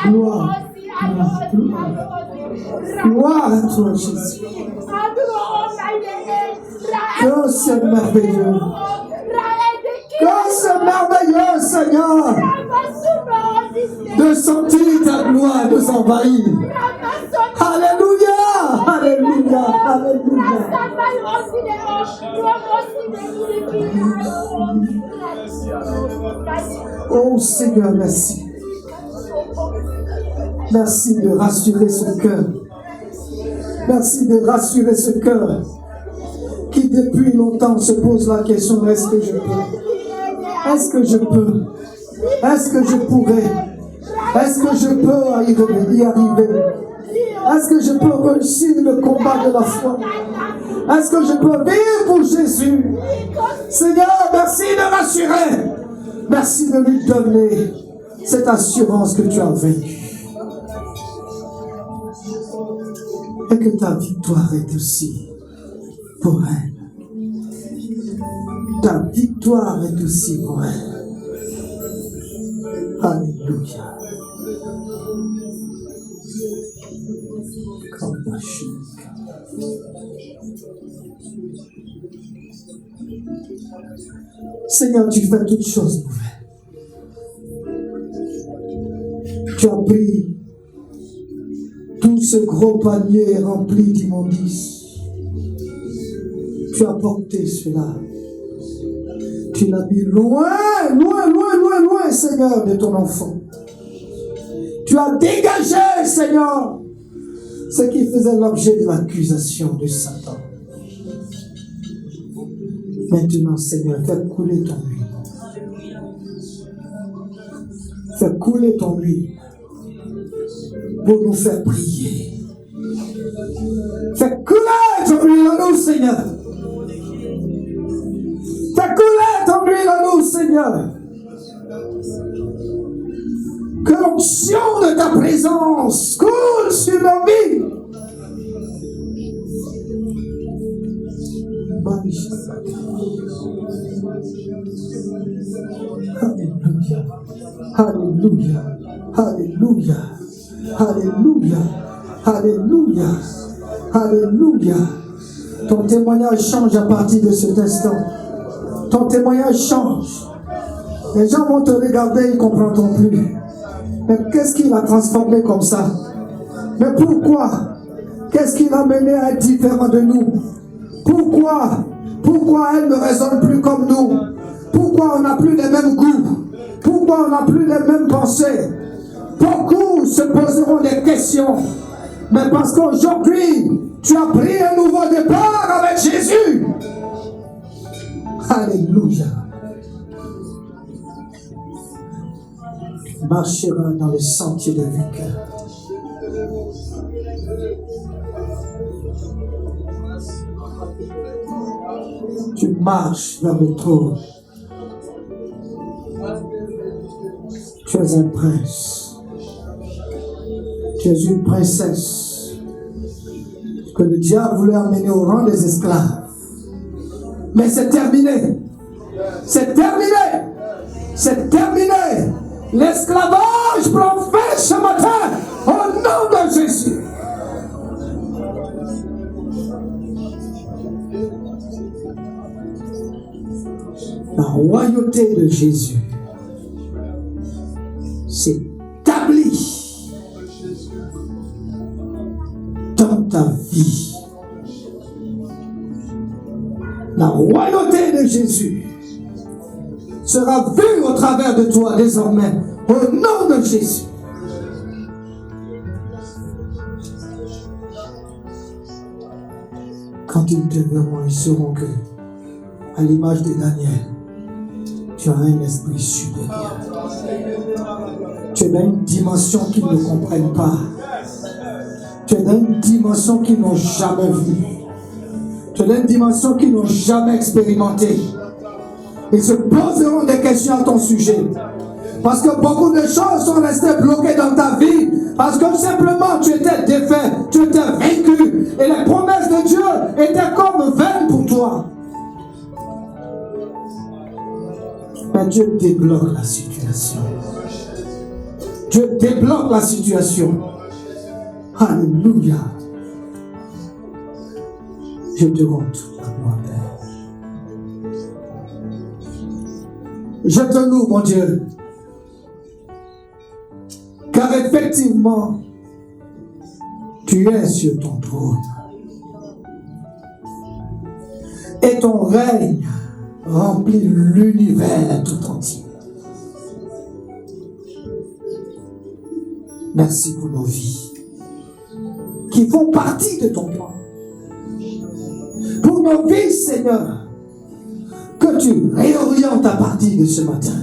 Gloire, gloire à toi Jésus. Que c'est merveilleux. Que c'est merveilleux Seigneur de sentir ta gloire nous envahir. Alléluia, alléluia, alléluia. Oh Seigneur, merci. Merci de rassurer ce cœur. Merci de rassurer ce cœur qui depuis longtemps se pose la question, est-ce que je peux? Est-ce que je peux? Est-ce que je pourrais? Est-ce que je peux y arriver? Est-ce que je peux réussir le combat de la foi? Est-ce que je peux vivre pour Jésus? Seigneur, merci de rassurer. Merci de lui donner cette assurance que tu as vécue. Et que ta victoire est aussi pour elle. Ta victoire est aussi pour elle. Alléluia. Seigneur, tu fais toutes choses nouvelles. Tu as pris tout ce gros panier rempli d'immondices. Tu as porté cela. Tu l'as mis loin, loin, loin, loin, loin, Seigneur, de ton enfant. Tu as dégagé, Seigneur, ce qui faisait l'objet de l'accusation de Satan. Maintenant, Seigneur, fais couler ton huile. Fais couler ton huile pour nous faire prier. Fais couler ton huile en nous, Seigneur. Fais couler ton huile en nous, Seigneur. Que l'onction de ta présence coule sur nos vies. Alléluia, alléluia, alléluia, alléluia, alléluia. Ton témoignage change à partir de cet instant. Ton témoignage change. Les gens vont te regarder, ils ne comprendront plus. Mais qu'est-ce qui l'a transformé comme ça? Mais pourquoi? Qu'est-ce qui l'a mené à être différent de nous? Pourquoi? Pourquoi elle ne raisonne plus comme nous? Pourquoi on n'a plus les mêmes goûts? Pourquoi on n'a plus les mêmes pensées? Beaucoup se poseront des questions. Mais parce qu'aujourd'hui, tu as pris un nouveau départ avec Jésus. Alléluia. Tu marcheras dans le sentier de vainqueur. Tu marches vers le trône. Tu es un prince. Tu es une princesse que le diable voulait amener au rang des esclaves. Mais c'est terminé. C'est terminé. C'est terminé. L'esclavage prend fin ce matin au nom de Jésus. La royauté de Jésus s'établit dans ta vie. La royauté de Jésus sera vue au travers de toi désormais, au nom de Jésus. Quand ils te verront, ils sauront que, à l'image de Daniel, tu as un esprit supérieur. Tu es dans une dimension qu'ils ne comprennent pas. Tu es dans une dimension qu'ils n'ont jamais vue. Tu sur une dimension qu'ils n'ont jamais expérimentée. Ils se poseront des questions à ton sujet. Parce que beaucoup de choses sont restées bloquées dans ta vie. Parce que simplement tu étais défait, tu étais vaincu. Et les promesses de Dieu étaient comme vaines pour toi. Mais Dieu débloque la situation. Dieu débloque la situation. Alléluia. Je te rends toute la gloire, Père. Je te loue, mon Dieu. Car effectivement, tu es sur ton trône. Et ton règne remplit l'univers tout entier. Merci pour nos vies qui font partie de ton plan. Pour nos vies, Seigneur, que tu réorientes à partir de ce matin.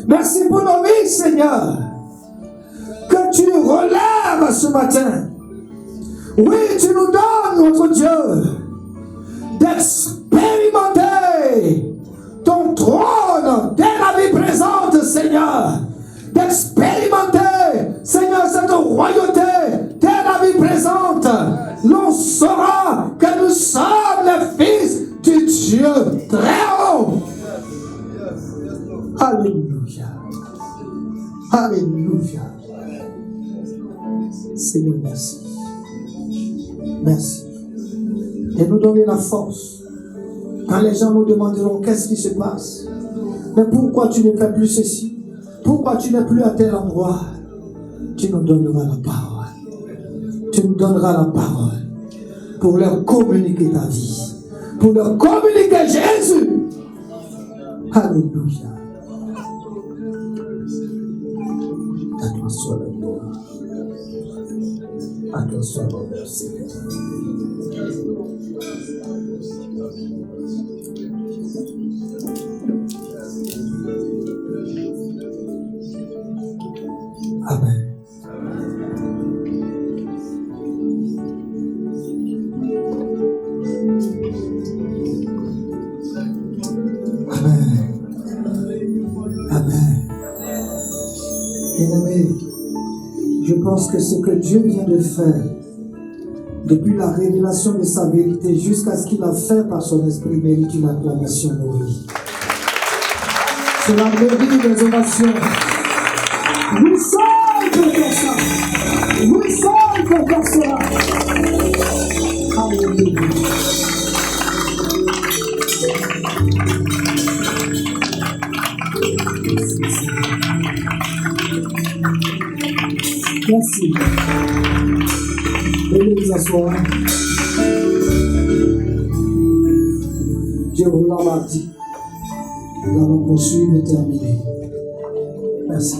Merci pour nos vies, Seigneur, que tu relèves ce matin. Oui, tu nous donnes, notre Dieu, d'expérimenter ton trône dès la vie présente, Seigneur. D'expérimenter, Seigneur, cette royauté dès la vie présente. L'on saura que nous sommes les fils du Dieu très haut. Alléluia. Alléluia. Seigneur, merci. Merci. Et nous donner la force. Quand les gens nous demanderont qu'est-ce qui se passe, mais pourquoi tu ne fais plus ceci? Pourquoi tu n'es plus à tel endroit? Tu nous donneras la parole. Tu nous donneras la parole pour leur communiquer ta vie, pour leur communiquer Jésus. Alléluia. À toi soit la gloire. À toi soit l'honneur, Seigneur. Amen. Amen. Amen. Bien-aimé, je pense que ce que Dieu vient de faire, depuis la révélation de sa vérité jusqu'à ce qu'il a fait par son esprit, mérite une acclamation nourrie. Cela mérite des ovations. Oui, seul peut faire ça. Oui, seul peut faire cela. Alléluia. Merci. Veuillez vous asseoir. Dieu vous l'a dit. Nous allons poursuivre et terminer. Merci.